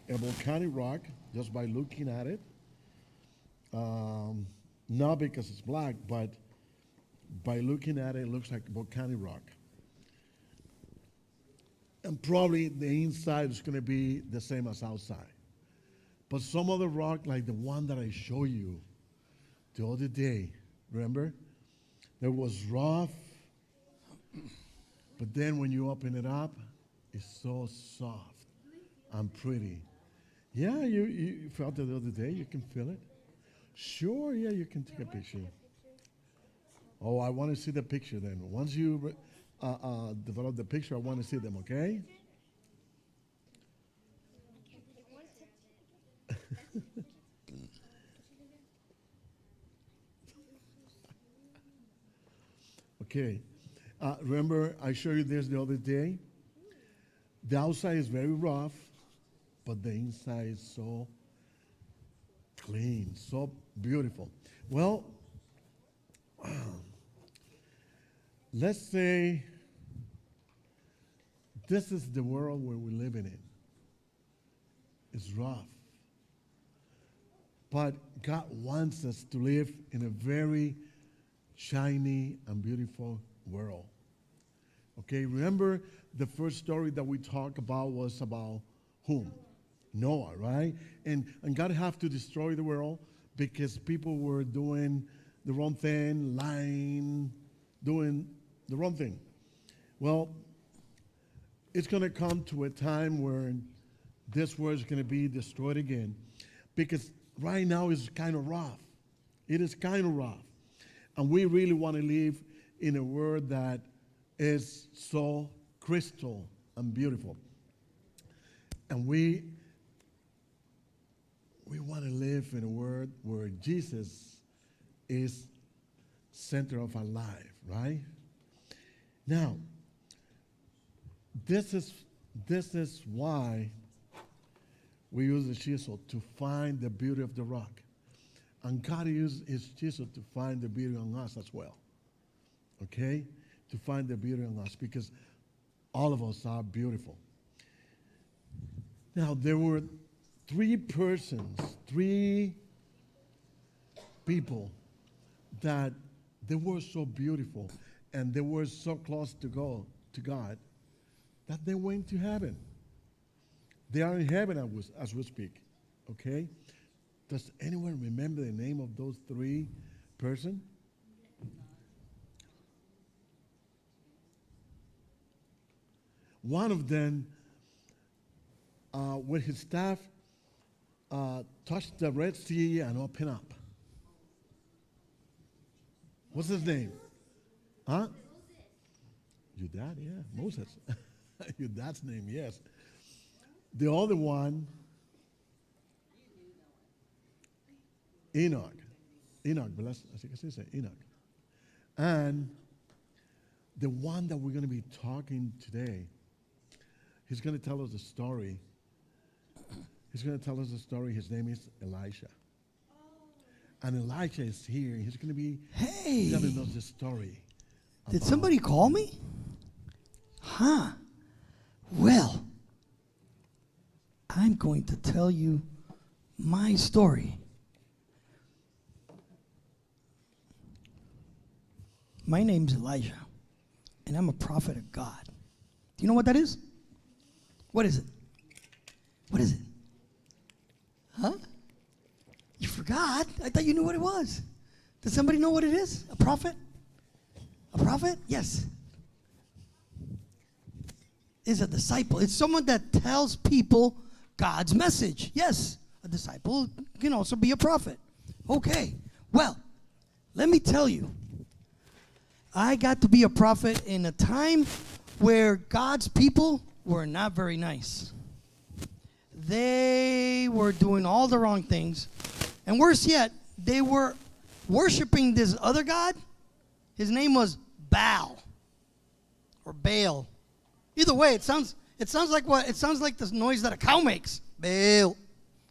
a volcanic rock just by looking at it. Not because it's black, but by looking at it, it looks like volcanic rock. And probably the inside is going to be the same as outside. But some other rock, like the one that I showed you the other day, remember? It was rough, but then when you open it up, it's so soft and pretty. Yeah, you felt it the other day. You can feel it. Sure, yeah, you can take a picture. Oh, I want to see the picture then. Once you develop the picture, I want to see them, okay? Okay. Remember, I showed you this the other day? The outside is very rough, but the inside is so clean, so beautiful. Well, let's say this is the world where we're living in. It's rough. But God wants us to live in a very shiny and beautiful world. Okay, remember the first story that we talked about was about whom? Noah, right? And God had to destroy the world because people were doing the wrong thing, lying, doing the wrong thing. Well, it's going to come to a time where this world is going to be destroyed again because right now it's kind of rough. It is kind of rough. And we really want to live in a world that is so crystal and beautiful. And we we want to live in a world where Jesus is center of our life, right? Now, this is why we use the chisel to find the beauty of the rock. And God used his chisel to find the beauty on us as well. Okay? To find the beauty on us, because all of us are beautiful. Now, there were three people that they were so beautiful and they were so close to God that they went to heaven. They are in heaven as we speak. Okay? Does anyone remember the name of those three persons? One of them, with his staff, touched the Red Sea and opened up. What's his name? Huh? Your dad, yeah, Moses. Your dad's name, yes. The other one, Enoch. Enoch, así que se dice, Enoch. And the one that we're going to be talking today, he's going to tell us a story. He's going to tell us a story. His name is Elisha. And Elijah is here. He's going to be telling us the story. Did somebody call me? Huh. Well, I'm going to tell you my story. My name's Elijah, and I'm a prophet of God. Do you know what that is? What is it? What is it? Huh? You forgot? I thought you knew what it was. Does somebody know what it is? A prophet? A prophet? Yes. Is a disciple. It's someone that tells people God's message. Yes, a disciple can also be a prophet. Okay, well, let me tell you. I got to be a prophet in a time where God's people were not very nice. They were doing all the wrong things. And worse yet, they were worshiping this other god. His name was Baal or Baal. Either way, it sounds like what? It sounds like the noise that a cow makes. Baal.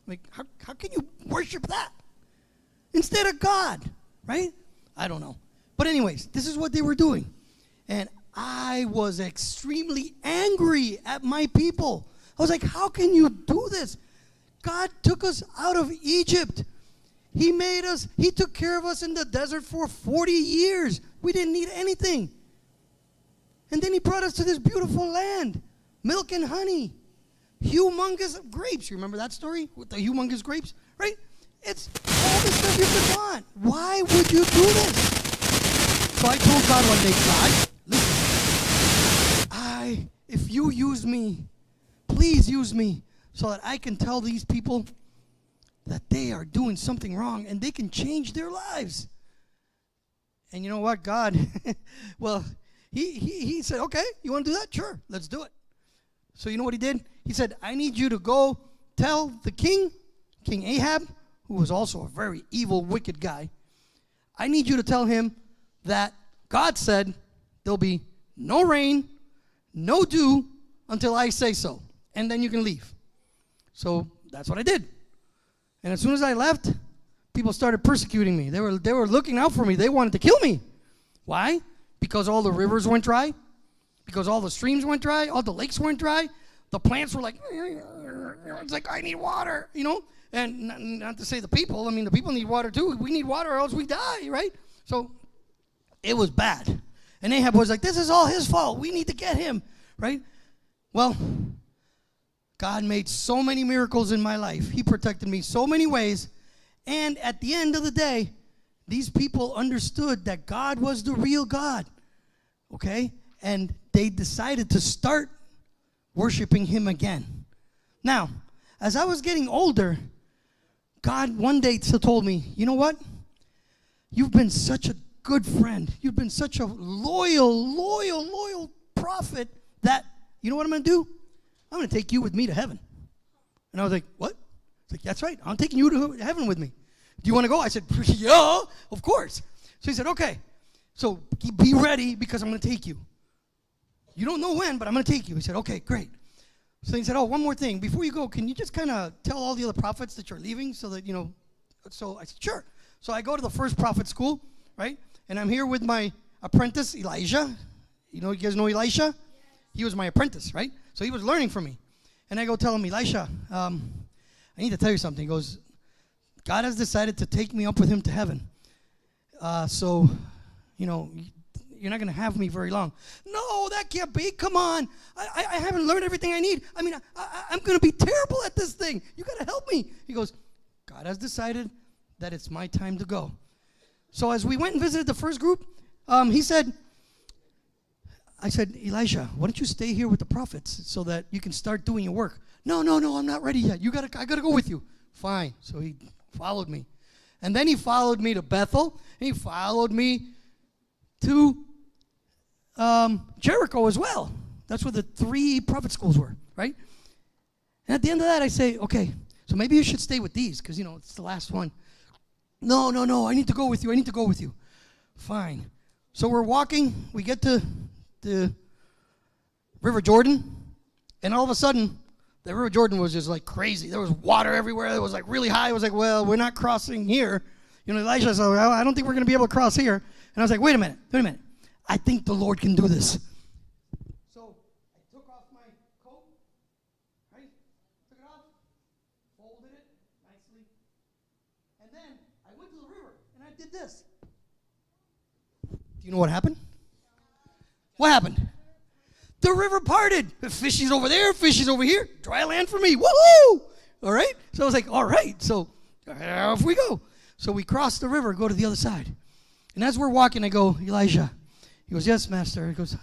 Like, how can you worship that instead of God, right? I don't know. But anyways, this is what they were doing. And I was extremely angry at my people. I was like, how can you do this? God took us out of Egypt. He made us, he took care of us in the desert for 40 years. We didn't need anything. And then he brought us to this beautiful land, milk and honey, humongous grapes. You remember that story with the humongous grapes, right? It's all the stuff you could want. Why would you do this? So I told God one day, God, listen, if you use me, please use me so that I can tell these people that they are doing something wrong and they can change their lives. And you know what, God, well, he said, okay, you want to do that? Sure, let's do it. So you know what he did? He said, I need you to go tell the king, King Ahab, who was also a very evil, wicked guy, I need you to tell him that God said there'll be no rain, no dew until I say so, and then you can leave. So that's what I did. And as soon as I left, people started persecuting me. They were looking out for me. They wanted to kill me. Why? Because all the rivers went dry, because all the streams went dry, all the lakes went dry. The plants were like, it's like, I need water, you know? And not to say the people, I mean, the people need water too. We need water or else we die, right? So it was bad. And Ahab was like, this is all his fault. We need to get him, right? Well, God made so many miracles in my life. He protected me so many ways. And at the end of the day, these people understood that God was the real God, okay? And they decided to start worshiping him again. Now, as I was getting older, God one day told me, you know what? You've been such a good friend. You've been such a loyal prophet that, you know what I'm going to do? I'm going to take you with me to heaven. And I was like, what? He's like, that's right. I'm taking you to heaven with me. Do you want to go? I said, yeah, of course. So he said, okay. So be ready because I'm going to take you. You don't know when, but I'm going to take you. He said, okay, great. So he said, oh, one more thing. Before you go, can you just kind of tell all the other prophets that you're leaving so that, So I said, sure. So I go to the first prophet school, right? And I'm here with my apprentice, Elijah. You guys know Elisha? He was my apprentice, right? So he was learning from me. And I go tell him, Elisha, I need to tell you something. He goes, God has decided to take me up with him to heaven. So, you're not going to have me very long. No, that can't be. Come on. I haven't learned everything I need. I mean, I'm going to be terrible at this thing. You got to help me. He goes, God has decided that it's my time to go. So as we went and visited the first group, I said, Elisha, why don't you stay here with the prophets so that you can start doing your work? No, I'm not ready yet. I got to go with you. Fine. So he followed me. And then he followed me to Bethel. And he followed me to Jericho as well. That's where the 3 prophet schools were, right? And at the end of that, I say, okay, so maybe you should stay with these because, it's the last one. No, I need to go with you. Fine. So we're walking. We get to the River Jordan. And all of a sudden, the River Jordan was just like crazy. There was water everywhere. It was like really high. It was like, well, we're not crossing here. Elijah said, I don't think we're going to be able to cross here. And I was like, wait a minute. I think the Lord can do this. So I took off my coat, right? Took it off, folded it nicely. And then I went to the river and I did this. Do you know what happened? What happened? The river parted. The fishies over there, fishies over here. Dry land for me. Woohoo! All right? So I was like, all right. So off we go. So we crossed the river, go to the other side. And as we're walking, I go, Elijah. He goes, yes, master. He goes,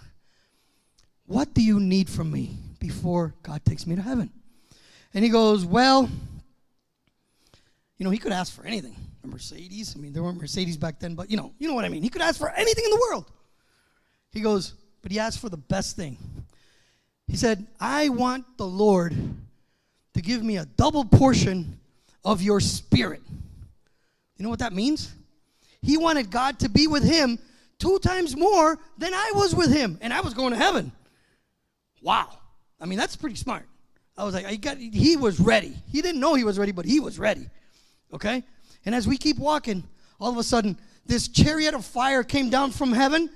what do you need from me before God takes me to heaven? And he goes, well, he could ask for anything. A Mercedes. I mean, there weren't Mercedes back then, but you know what I mean. He could ask for anything in the world. He goes, but he asked for the best thing. He said, I want the Lord to give me a double portion of your spirit. You know what that means? He wanted God to be with him 2 times more than I was with him, and I was going to heaven. Wow. I mean, that's pretty smart. I was like, he was ready. He didn't know he was ready, but he was ready. Okay? And as we keep walking, all of a sudden, this chariot of fire came down from heaven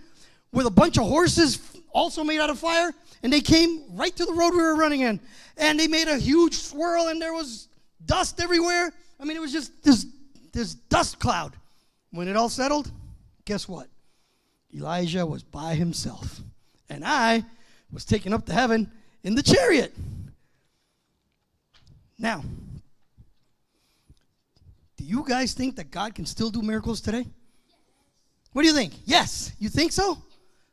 with a bunch of horses also made out of fire, and they came right to the road we were running in. And they made a huge swirl, and there was dust everywhere. I mean, it was just this dust cloud. When it all settled, guess what? Elijah was by himself, and I was taken up to heaven in the chariot. Now, do you guys think that God can still do miracles today? What do you think? Yes. You think so?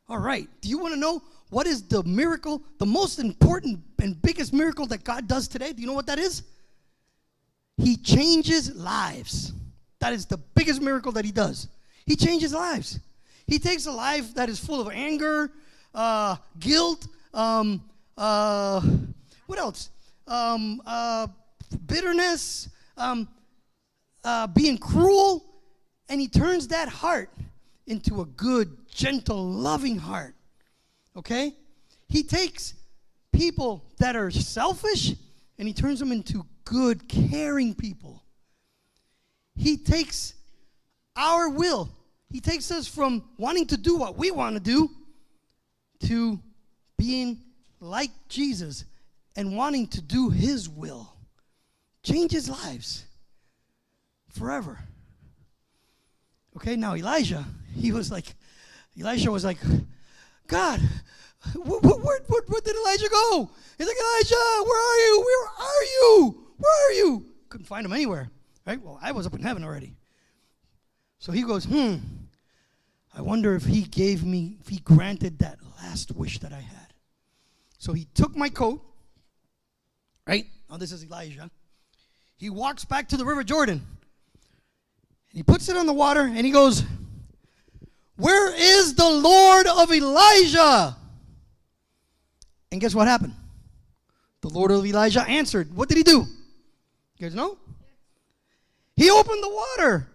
All right. Do you want to know what is the miracle, the most important and biggest miracle that God does today? Do you know what that is? He changes lives. That is the biggest miracle that he does. He changes lives. He takes a life that is full of anger, guilt, what else? Bitterness, being cruel, and he turns that heart into a good, gentle, loving heart. Okay? He takes people that are selfish and he turns them into good, caring people. He takes our will. He takes us from wanting to do what we want to do to being like Jesus and wanting to do his will. Changes lives forever. Okay, now Elisha was like, God, where did Elijah go? He's like, Elijah, where are you? Where are you? Where are you? Couldn't find him anywhere. Right? Well, I was up in heaven already. So he goes, I wonder if he granted that last wish that I had. So he took my coat, right? Now this is Elijah. He walks back to the River Jordan. And he puts it on the water and he goes, where is the Lord of Elijah? And guess what happened? The Lord of Elijah answered. What did he do? You guys know? He opened the water,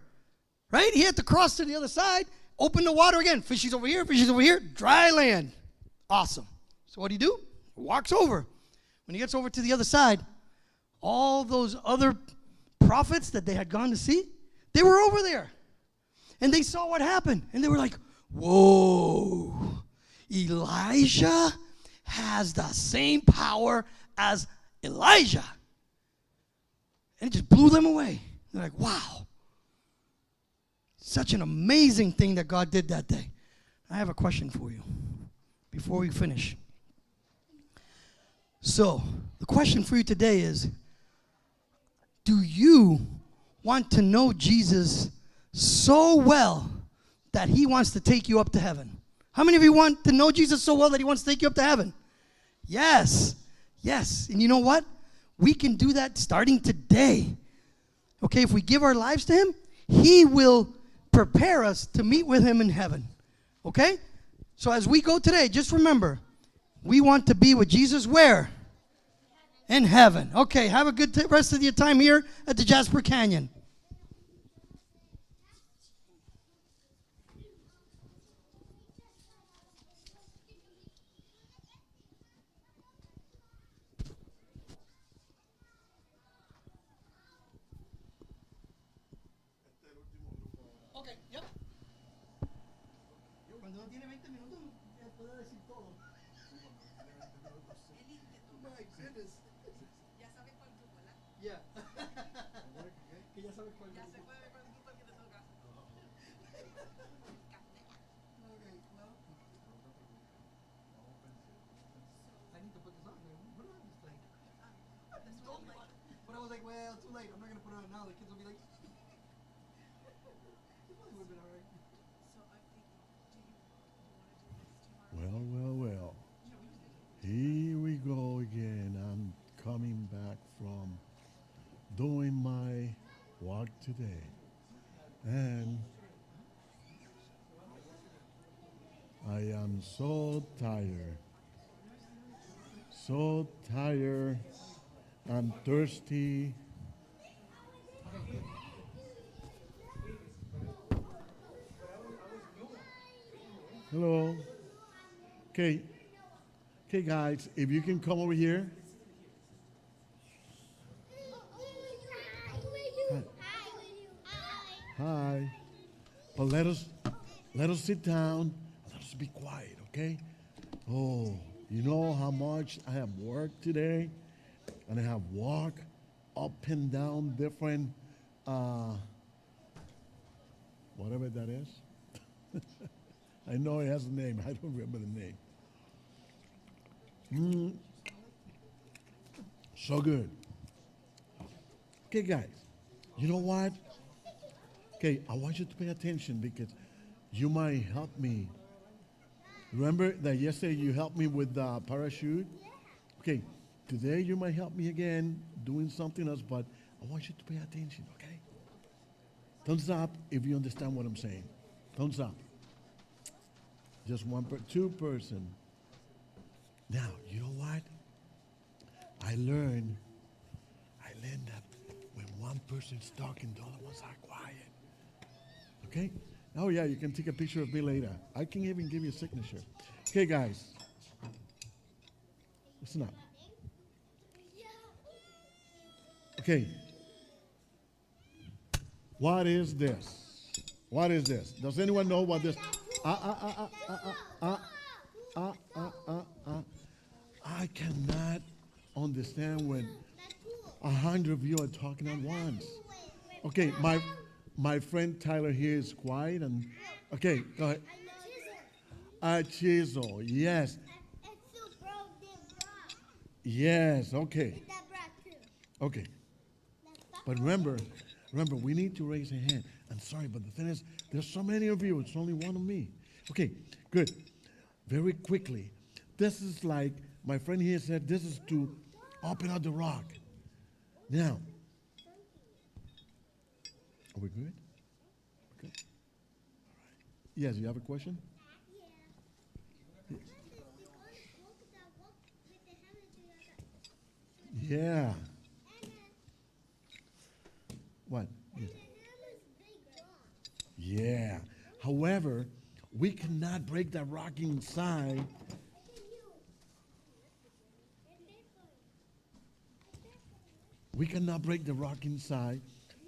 right? He had to cross to the other side, open the water again. Fishies over here, dry land. Awesome. So what do? He walks over. When he gets over to the other side, all those other prophets that they had gone to see, they were over there. And they saw what happened. And they were like, whoa, Elijah has the same power as Elijah. And it just blew them away. They're like, wow. Such an amazing thing that God did that day. I have a question for you before we finish. So, the question for you today is, do you want to know Jesus so well that he wants to take you up to heaven? How many of you want to know Jesus so well that he wants to take you up to heaven? Yes. Yes. And you know what? We can do that starting today. Okay, if we give our lives to him, he will prepare us to meet with him in heaven. Okay? So as we go today, just remember, we want to be with Jesus where? In heaven. Okay, have a good rest of your time here at the Jasper Canyon. Okay, yep. Cuando no tiene 20 minutos, puede decir todo. My goodness. Ya sabes cuál grupo, ¿verdad? Yeah. Que ya sabes cuál Ya grupo. se puede ver cuál grupo que te toca. Okay, well. I need to put this on. Put it on this thing. You told me. But I was like, well, too late. I'm not going to put it on now. The kids will be like, it probably would have been all right. So I'm thinking, do you want to do this tomorrow? Well. Here we go again. I'm coming back from doing my walk today. And I am so tired. So tired. I'm thirsty. Hello. Okay. Okay, guys, if you can come over here. Hi. But let us sit down. Let us be quiet, okay? Oh, you know how much I have worked today? And I have walked up and down different, whatever that is. I know it has a name. I don't remember the name. So good. Okay, guys, you know what? Okay, I want you to pay attention because you might help me. Remember that yesterday you helped me with the parachute? Okay, today you might help me again doing something else, but I want you to pay attention, okay? Thumbs up if you understand what I'm saying. Thumbs up. Just two person. Now, you know what? I learned that when one person's talking, the other ones are quiet. Okay? Oh, yeah, you can take a picture of me later. I can even give you a signature. Okay, guys. Listen up. Okay. What is this? What is this? Does anyone know what this? I cannot understand when 100 of you are talking at once. Okay, my friend Tyler here is quiet and okay, go ahead. A chisel, yes. Yes, okay. Okay. But remember, we need to raise a hand. I'm sorry, but the thing is, there's so many of you. It's only one of me. Okay, good. Very quickly. This is like, my friend here said, this is to open up the rock. Now, are we good? Okay. All right. Yes, you have a question? Yeah. Yeah. However, we cannot break that rock inside. We cannot break the rock inside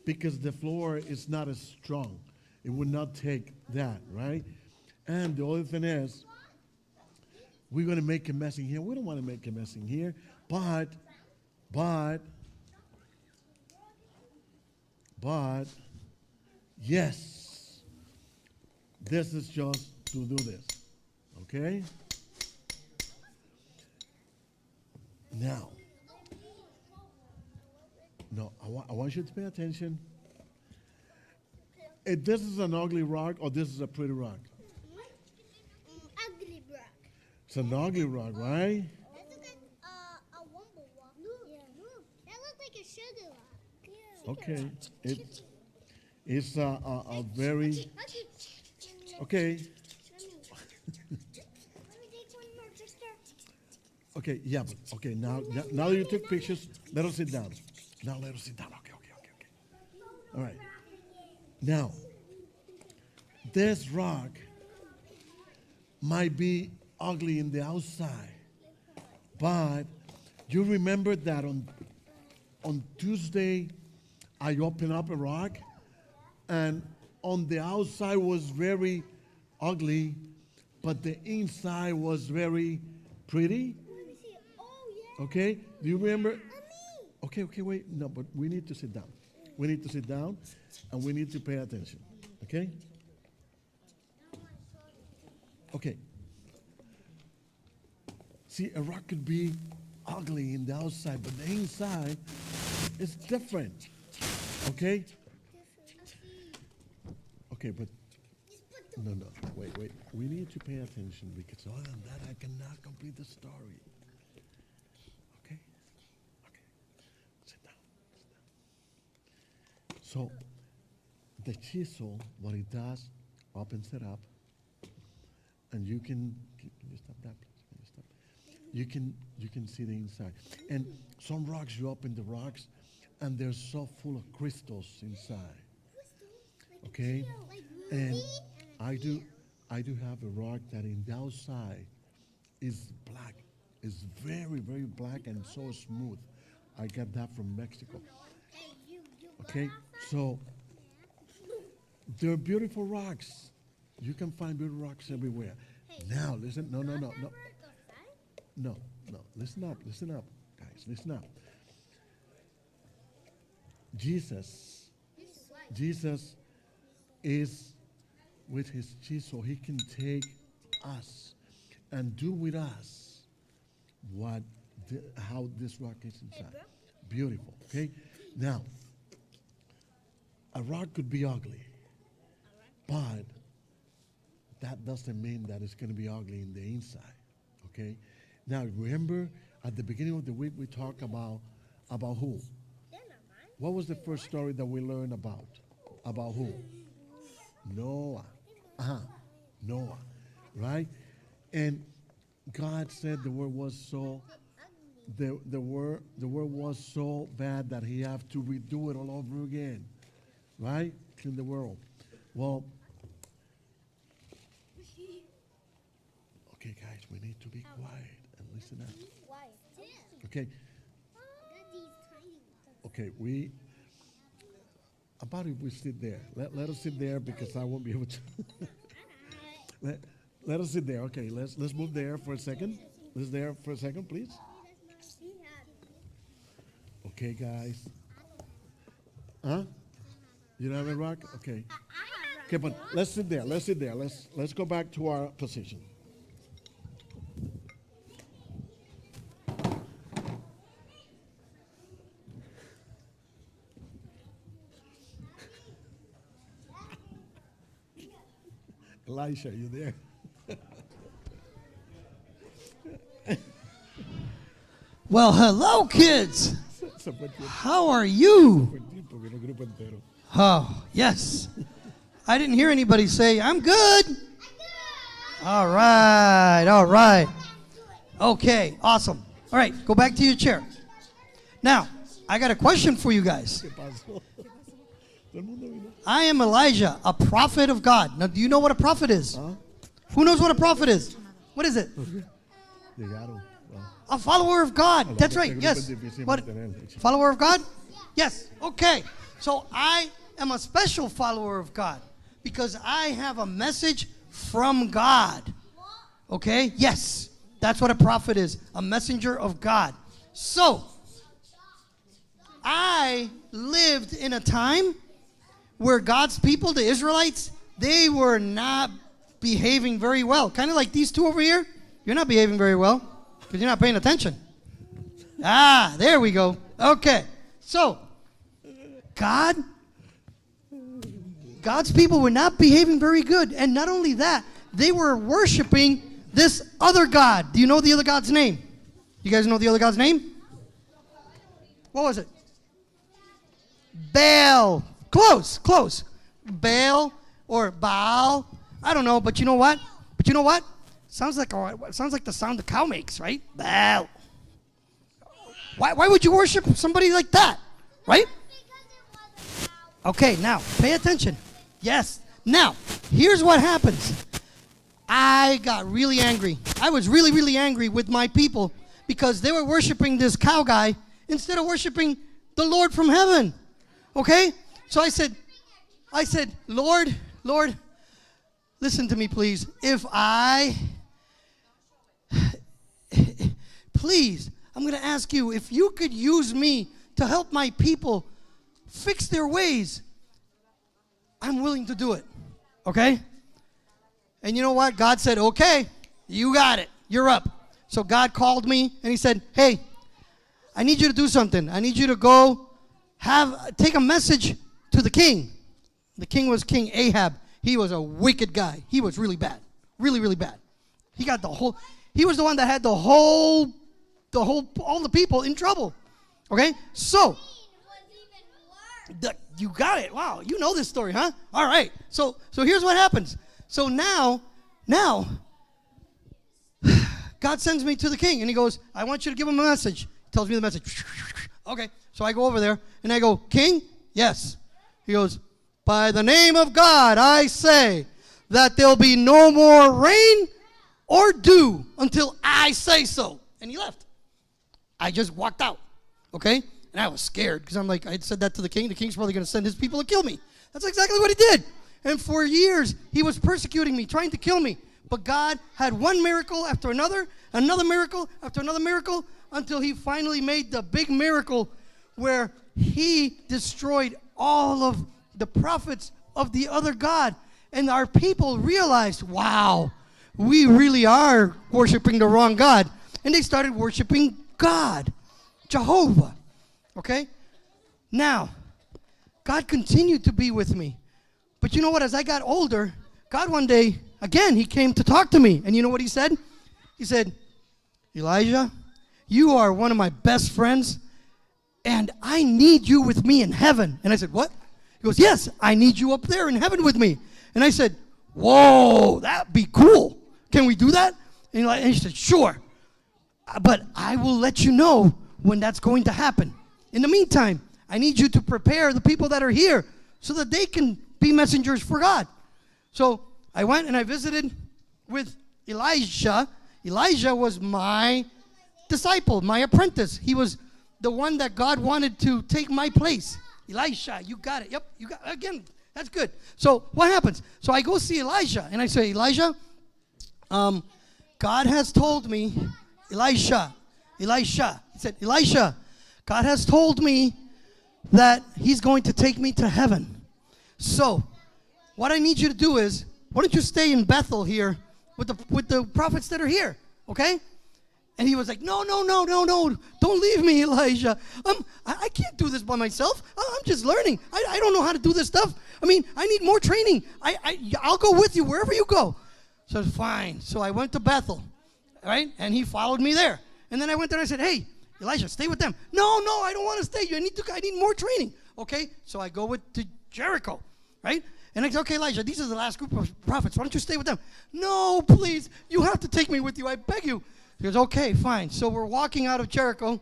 because the floor is not as strong. It would not take that, right? And the other thing is, we're going to make a mess in here. We don't want to make a mess in here, but, yes, this is just to do this, okay? Now, no, I want you to pay attention. If this is an ugly rock or this is a pretty rock? Ugly rock. It's an ugly rock, right? That looks like a wumble rock. Yeah. That looks like a sugar rock. Yeah. Okay. It's a very, okay. Let me take one more picture. Okay, yeah, but okay, now that you took pictures, let us sit down. Now let us sit down. Okay. All right. Now, this rock might be ugly in the outside, but you remember that on Tuesday, I opened up a rock, and on the outside was very ugly, but the inside was very pretty. Let me see. Oh, yeah. Okay? Do you remember? Okay, wait. No, but we need to sit down. We need to sit down, and we need to pay attention. Okay? Okay. See, a rock could be ugly in the outside, but the inside is different. Okay? Okay, but no, wait. We need to pay attention because other than that, I cannot complete the story. Okay? Sit down. So, the chisel, what it does, opens it up, and you can you stop that, please? Can you stop? You can see the inside. And some rocks, you open the rocks, and they're so full of crystals inside. Okay? And I do have a rock that in the outside is black. It's very, very black and so smooth. I got that from Mexico. Okay? So they're beautiful rocks. You can find beautiful rocks everywhere. Now listen, no. No. Listen up, guys, listen up. Jesus is with his chisel. He can take us and do with us how this rock is inside. Beautiful, okay? Now, a rock could be ugly, but that doesn't mean that it's going to be ugly in the inside, okay? Now, remember, at the beginning of the week, we talked about who? What was the first story that we learned about? About who? Noah. Noah, right? And God said the word was so bad that he have to redo it all over again, right? Clean the world. Well, okay, guys, we need to be quiet and listen up. Okay. Okay, about if we sit there. Let us sit there because I won't be able to. let us sit there. Okay, let's move there for a second. Let's there for a second, please. Okay, guys. Huh? You don't have a rock? Okay. Okay, but let's sit there. Let's go back to our position. Elisha, you there? Well, hello, kids. How are you? Oh, yes. I didn't hear anybody say, I'm good. All right. Okay, awesome. All right, go back to your chair. Now, I got a question for you guys. I am Elijah, a prophet of God. Now, do you know what a prophet is? Who knows what a prophet is? What is it? A follower of God. That's right. Yes. What? Follower of God? Yes. Okay. So I am a special follower of God because I have a message from God. Okay? Yes. That's what a prophet is. A messenger of God. So I lived in a time where God's people, the Israelites, they were not behaving very well. Kind of like these two over here. You're not behaving very well because you're not paying attention. Ah, there we go. Okay. So, God's people were not behaving very good. And not only that, they were worshiping this other God. Do you know the other God's name? You guys know the other God's name? What was it? Baal. Close. Baal or Baal. I don't know, but you know what? Sounds like the sound a cow makes, right? Baal. Why would you worship somebody like that? Right? Okay, now pay attention. Yes. Now, here's what happens. I got really angry. I was really, really angry with my people because they were worshiping this cow guy instead of worshiping the Lord from heaven. Okay? So I said, Lord, listen to me, please. Please, I'm going to ask you, if you could use me to help my people fix their ways, I'm willing to do it. Okay? And you know what? God said, okay, you got it. You're up. So God called me and he said, hey, I need you to do something. I need you to go take a message to the king. The king was King Ahab. He was a wicked guy. He was really bad. Really, really bad. He was the one that had all the people in trouble. Okay? So, you got it. Wow, you know this story, huh? All right. So here's what happens. So now, God sends me to the king, and he goes, I want you to give him a message. He tells me the message. Okay, so I go over there, and I go, King? Yes. He goes, by the name of God, I say that there'll be no more rain or dew until I say so. And he left. I just walked out, okay? And I was scared because I'm like, I said that to the king. The king's probably going to send his people to kill me. That's exactly what he did. And for years, he was persecuting me, trying to kill me. But God had one miracle after another miracle after another miracle, until he finally made the big miracle where he destroyed all of the prophets of the other God. And our people realized, wow, we really are worshiping the wrong God. And they started worshiping God, Jehovah. Okay? Now, God continued to be with me. But you know what? As I got older, God one day, again, he came to talk to me. And you know what he said? He said, Elijah, you are one of my best friends, and I need you with me in heaven. And I said, what? He goes, yes, I need you up there in heaven with me. And I said, whoa, that'd be cool. Can we do that? And he said, sure. But I will let you know when that's going to happen. In the meantime, I need you to prepare the people that are here so that they can be messengers for God. So I went and I visited with Elijah. Elijah was my disciple, my apprentice. He was the one that God wanted to take my place. Elisha, you got it. Yep, you got it. Again, that's good. So what happens? So I go see Elijah and I say, Elijah, God has told me, Elisha. He said, Elisha, God has told me that he's going to take me to heaven. So what I need you to do is, why don't you stay in Bethel here with the prophets that are here, okay? And he was like, no, don't leave me, Elijah. I can't do this by myself. I'm just learning. I don't know how to do this stuff. I mean, I need more training. I'll go with you wherever you go. So fine. So I went to Bethel, right? And he followed me there. And then I went there and I said, hey, Elijah, stay with them. No, I don't want to stay. I need more training. Okay, so I go to Jericho, right? And I said, okay, Elijah, these are the last group of prophets. Why don't you stay with them? No, please, you have to take me with you. I beg you. He goes, okay, fine. So we're walking out of Jericho,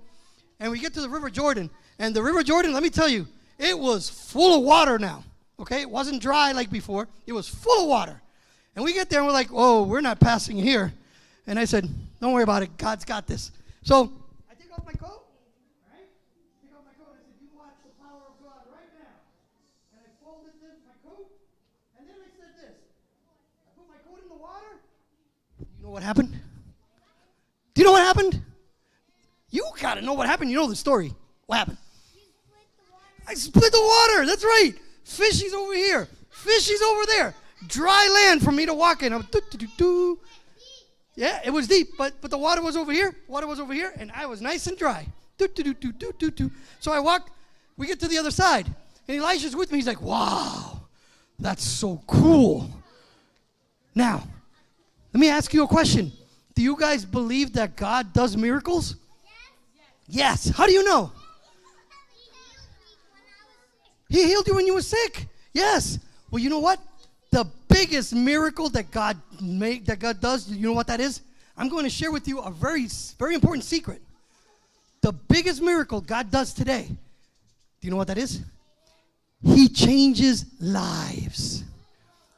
and we get to the River Jordan. And the River Jordan, let me tell you, It was full of water now. Okay, it wasn't dry like before. It was full of water. And we get there and we're like, oh, we're not passing here. And I said, don't worry about it. God's got this. So I take off my coat. Right? Take off my coat. I said, you watch the power of God right now. And I folded my coat. And then I said this. I put my coat in the water. You know what happened? Do you know what happened? You got to know what happened. You know the story. What happened? I split the water. That's right. Fishy's over here. Fishy's over there. Dry land for me to walk in. Yeah, it was deep, but the water was over here. Water was over here, and I was nice and dry. So I walked. We get to the other side, and Elijah's with me. He's like, wow, that's so cool. Now, let me ask you a question. Do you guys believe that God does miracles? Yes. How do you know? He healed you when you were sick. Yes. Well, you know what? The biggest miracle that God does, you know what that is? I'm going to share with you a very, very important secret. The biggest miracle God does today, do you know what that is? He changes lives.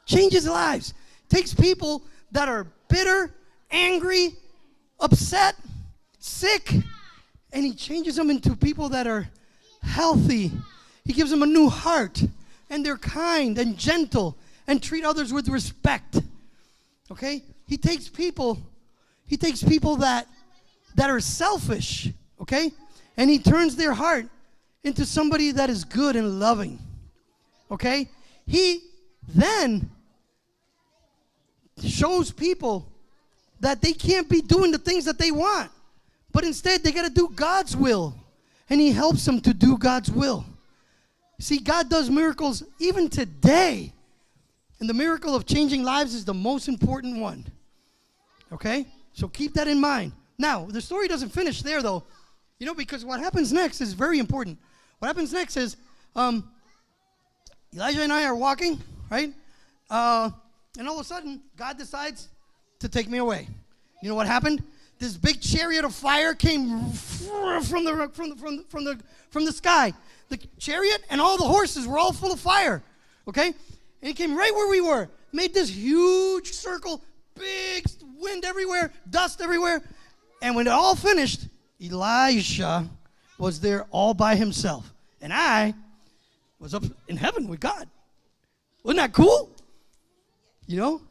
Changes lives. Takes people that are bitter, angry, upset, sick, and he changes them into people that are healthy. He gives them a new heart, and they're kind and gentle and treat others with respect. Okay? He takes people that are selfish, okay? And he turns their heart into somebody that is good and loving. Okay? He then shows people that they can't be doing the things that they want, but instead they got to do God's will. And he helps them to do God's will. See, God does miracles even today. And the miracle of changing lives is the most important one. Okay? So keep that in mind. Now, the story doesn't finish there, though. You know, because what happens next is very important. What happens next is Elijah and I are walking, right? And all of a sudden, God decides to take me away. You know what happened? This big chariot of fire came from the sky. The chariot and all the horses were all full of fire. Okay? And it came right where we were. Made this huge circle, big wind everywhere, dust everywhere. And when it all finished, Elijah was there all by himself. And I was up in heaven with God. Wasn't that cool? You know?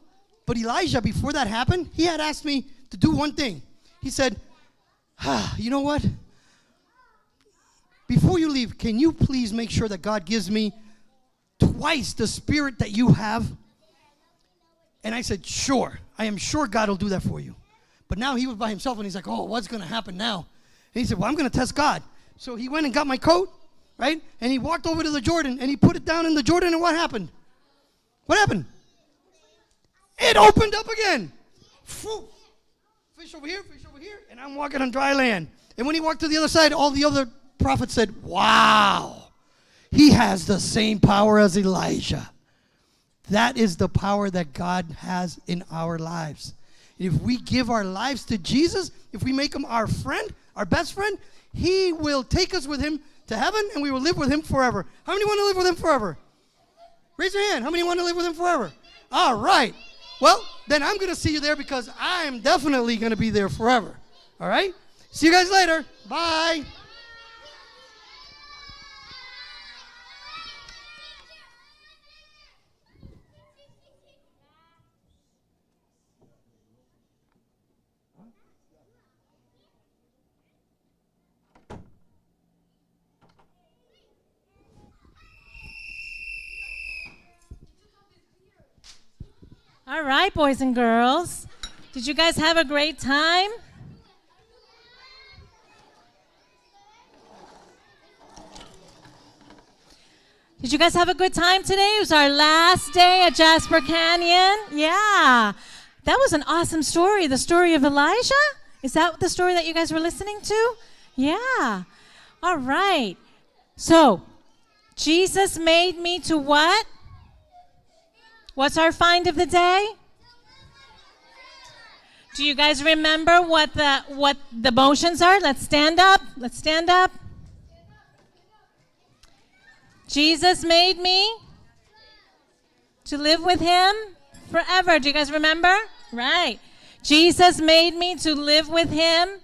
But Elijah, before that happened, he had asked me to do one thing. He said, you know what? Before you leave, can you please make sure that God gives me twice the spirit that you have? And I said, sure. I am sure God will do that for you. But now he was by himself, and he's like, oh, what's going to happen now? And he said, well, I'm going to test God. So he went and got my coat, right? And he walked over to the Jordan, and he put it down in the Jordan, and what happened? What happened? It opened up again. Fish over here, and I'm walking on dry land. And when he walked to the other side, all the other prophets said, wow, he has the same power as Elijah. That is the power that God has in our lives. If we give our lives to Jesus, if we make him our friend, our best friend, he will take us with him to heaven, and we will live with him forever. How many want to live with him forever? Raise your hand. How many want to live with him forever? All right. Well, then I'm going to see you there, because I am definitely going to be there forever. All right? See you guys later. Bye. All right, boys and girls. Did you guys have a great time? Did you guys have a good time today? It was our last day at Jasper Canyon. Yeah. That was an awesome story. The story of Elijah? Is that the story that you guys were listening to? Yeah. All right. So, Jesus made me to what? What's our find of the day? Do you guys remember what the motions are? Let's stand up. Let's stand up. Jesus made me to live with him forever. Do you guys remember? Right. Jesus made me to live with him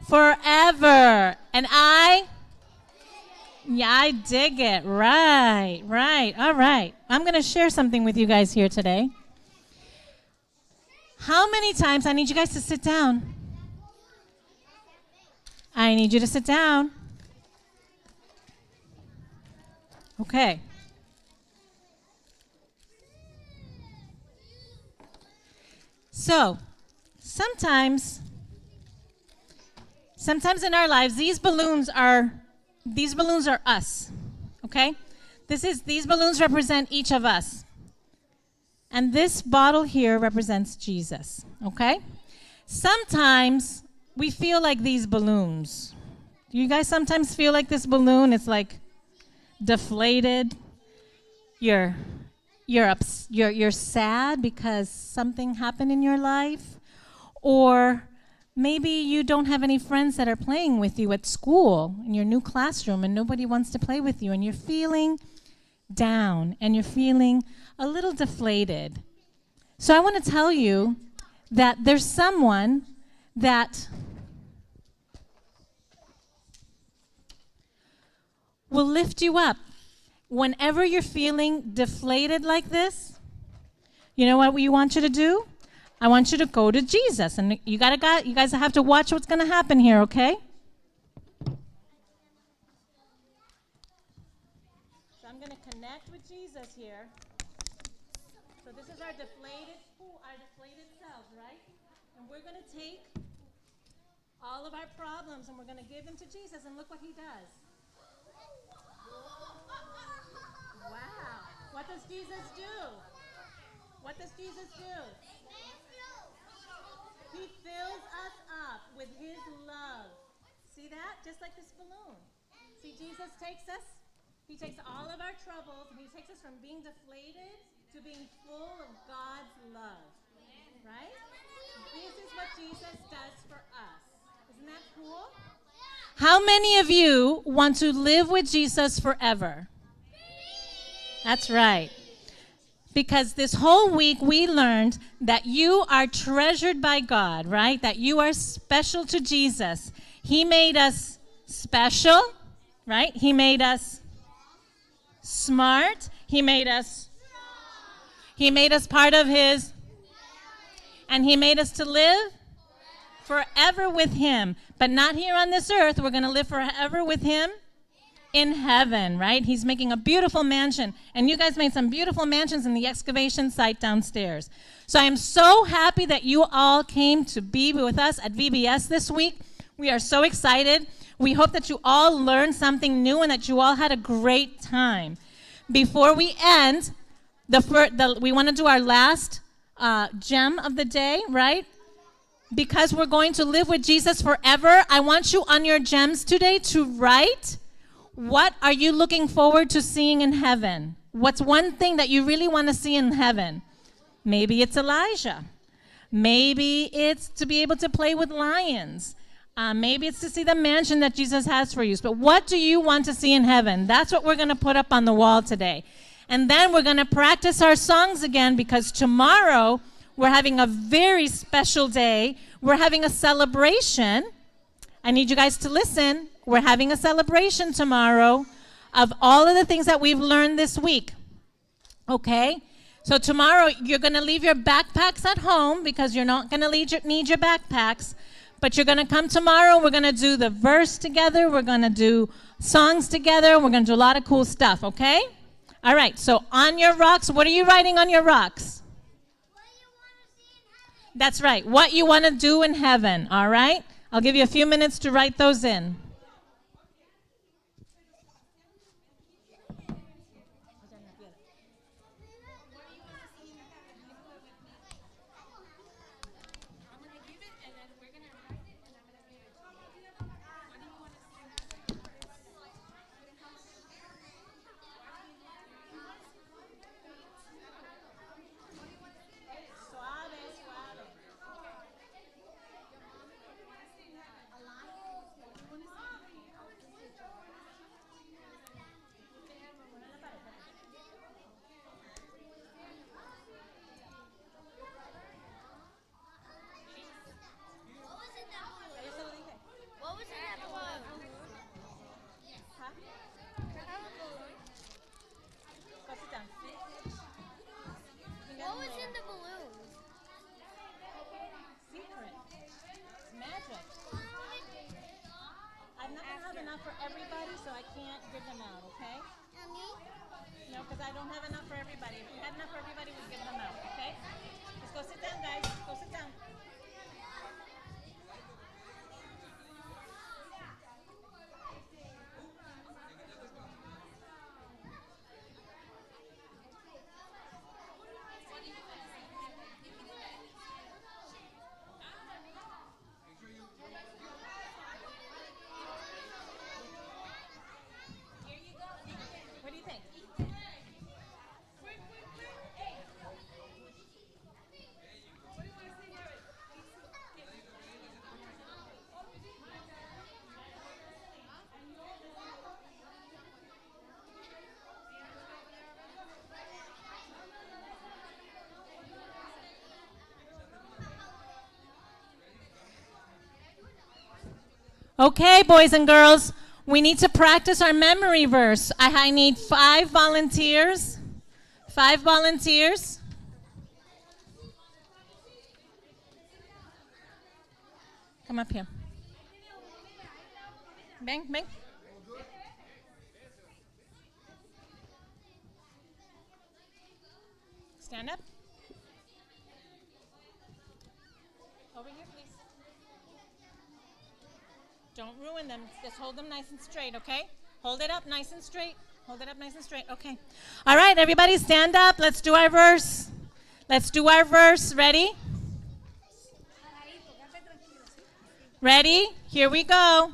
forever. And I dig it. Right. All right. I'm going to share something with you guys here today. How many times, I need you guys to sit down. I need you to sit down. Okay. So, sometimes in our lives, these balloons are us. Okay? These balloons represent each of us. And this bottle here represents Jesus. Okay? Sometimes we feel like these balloons. Do you guys sometimes feel like this balloon? It's like deflated. You're sad because something happened in your life, or maybe you don't have any friends that are playing with you at school in your new classroom and nobody wants to play with you, and you're feeling down and you're feeling a little deflated. So I want to tell you that there's someone that will lift you up. Whenever you're feeling deflated like this, you know what we want you to do? I want you to go to Jesus. And you guys have to watch what's going to happen here, okay? So I'm going to connect with Jesus here. So this is our deflated selves, right? And we're going to take all of our problems and we're going to give them to Jesus, and look what he does. Wow. What does Jesus do? What does Jesus do? He fills us up with his love. See that? Just like this balloon. See, Jesus takes us, he takes all of our troubles, and he takes us from being deflated to being full of God's love. Right? This is what Jesus does for us. Isn't that cool? How many of you want to live with Jesus forever? That's right. Because this whole week we learned that you are treasured by God, right? That you are special to Jesus. He made us special, right? He made us smart. He made us part of his, and he made us to live forever with him. But not here on this earth. We're going to live forever with him in heaven, right? He's making a beautiful mansion. And you guys made some beautiful mansions in the excavation site downstairs. So I am so happy that you all came to be with us at VBS this week. We are so excited. We hope that you all learned something new and that you all had a great time. Before we end, we want to do our last gem of the day, right? Because we're going to live with Jesus forever, I want you on your gems today to write, what are you looking forward to seeing in heaven? What's one thing that you really want to see in heaven? Maybe it's Elijah. Maybe it's to be able to play with lions. Maybe it's to see the mansion that Jesus has for you. But what do you want to see in heaven? That's what we're going to put up on the wall today. And then we're going to practice our songs again, because tomorrow we're having a very special day. We're having a celebration. I need you guys to listen. We're having a celebration tomorrow of all of the things that we've learned this week. Okay? So tomorrow you're going to leave your backpacks at home, because you're not going to need your backpacks. But you're going to come tomorrow. We're going to do the verse together. We're going to do songs together. We're going to do a lot of cool stuff, okay? All right. So on your rocks, what are you writing on your rocks? What you want to see in heaven? That's right. What you want to do in heaven, all right? I'll give you a few minutes to write those in. not going to have enough for everybody, so I can't give them out, okay? No, because I don't have enough for everybody. If we had enough for everybody, we'd give them out, okay? Let's go sit down, guys. Go sit down. What do you think? Okay, boys and girls, we need to practice our memory verse. I need 5 volunteers. 5 volunteers. Come up here. Bang, bang. Stand up. Over here, please. Don't ruin them. Just hold them nice and straight, okay? Hold it up nice and straight. Hold it up nice and straight. Okay. All right, everybody stand up. Let's do our verse. Let's do our verse. Ready? Ready? Here we go.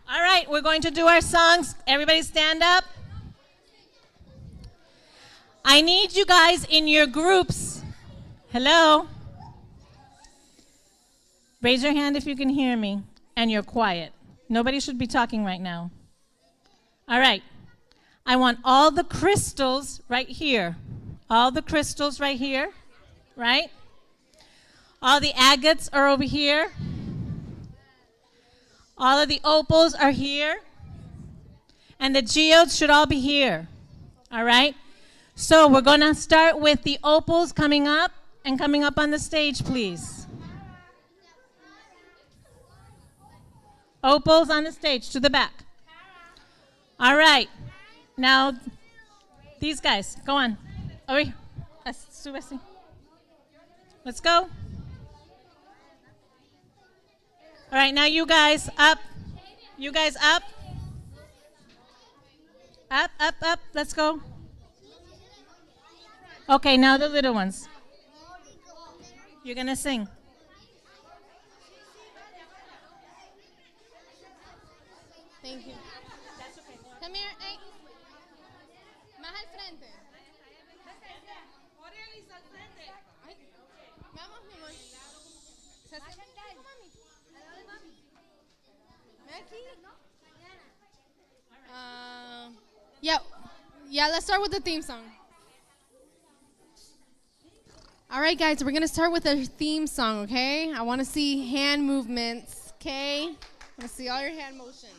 All right, we're going to do our songs. Everybody stand up. I need you guys in your groups. Hello? Raise your hand if you can hear me and you're quiet. Nobody should be talking right now. All right. I want all the crystals right here. All the crystals right here, right? All the agates are over here. All of the opals are here. And the geodes should all be here. All right? So we're going to start with the opals coming up and coming up on the stage, please. Opals on the stage, to the back. All right. Now, these guys, go on. Over here. Let's go. All right, now you guys up. You guys up. Up, up, up. Let's go. Okay, now the little ones. You're going to sing. Thank you. Come here. Hey. Más al frente. Ay, vamos, mi amor. ¿Se acerca un poco, mami? Ven aquí. Yeah, let's start with the theme song. All right, guys, we're going to start with a theme song, okay? I want to see hand movements, okay? I want to see all your hand motions.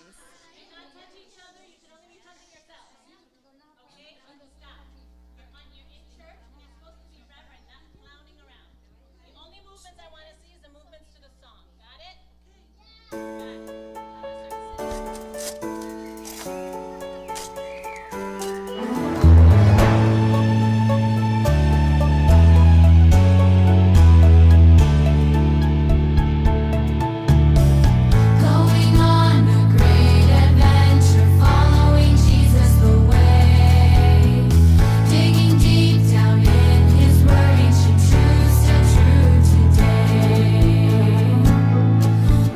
Going on a great adventure, following Jesus the way. Digging deep down in His Word, ancient truths still true today.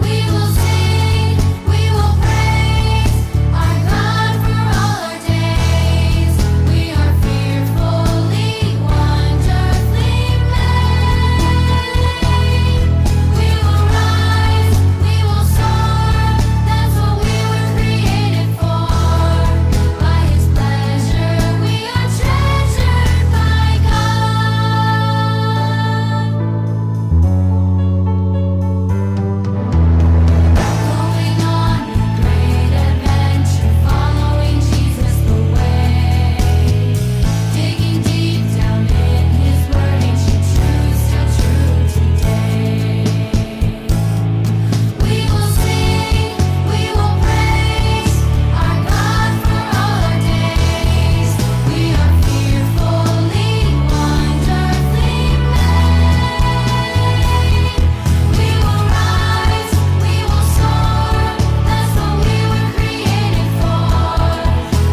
We will sing, we will praise our God for all our days. We are fearfully, wonderfully made. We will rise, we will soar. That's what we were created for. By His pleasure, we are treasured by God. Going on a great adventure, following Jesus the way. Digging deep down in His Word, ancient truths still true today. We will sing, we will praise our God for all our days. We are fearfully, wonderfully made. We will rise, we will soar. That's what we were created for.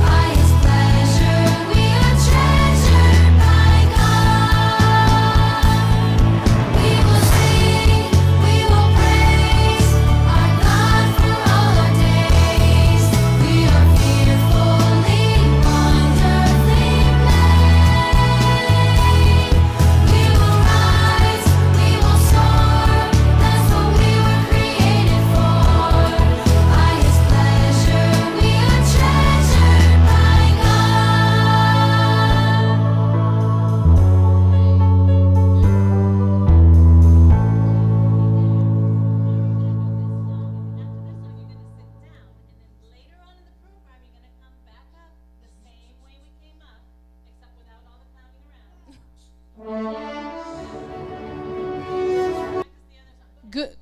By His pleasure, we are treasured by God. We will sing, we will praise our God for all our days. We are fearfully, wonderfully made. We will rise, we will soar. That's what we were created for. By His pleasure, we are treasured by Good.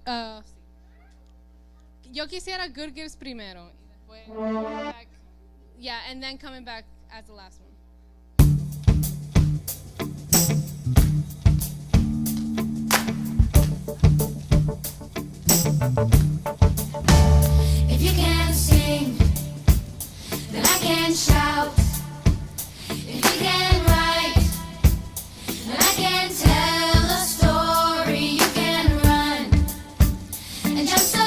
Yo quisiera good gifts primero. y después back. Yeah, and then coming back as the last one. If you can't sing, then I can shout. If you can write, then I can tell a story. You can run and jump so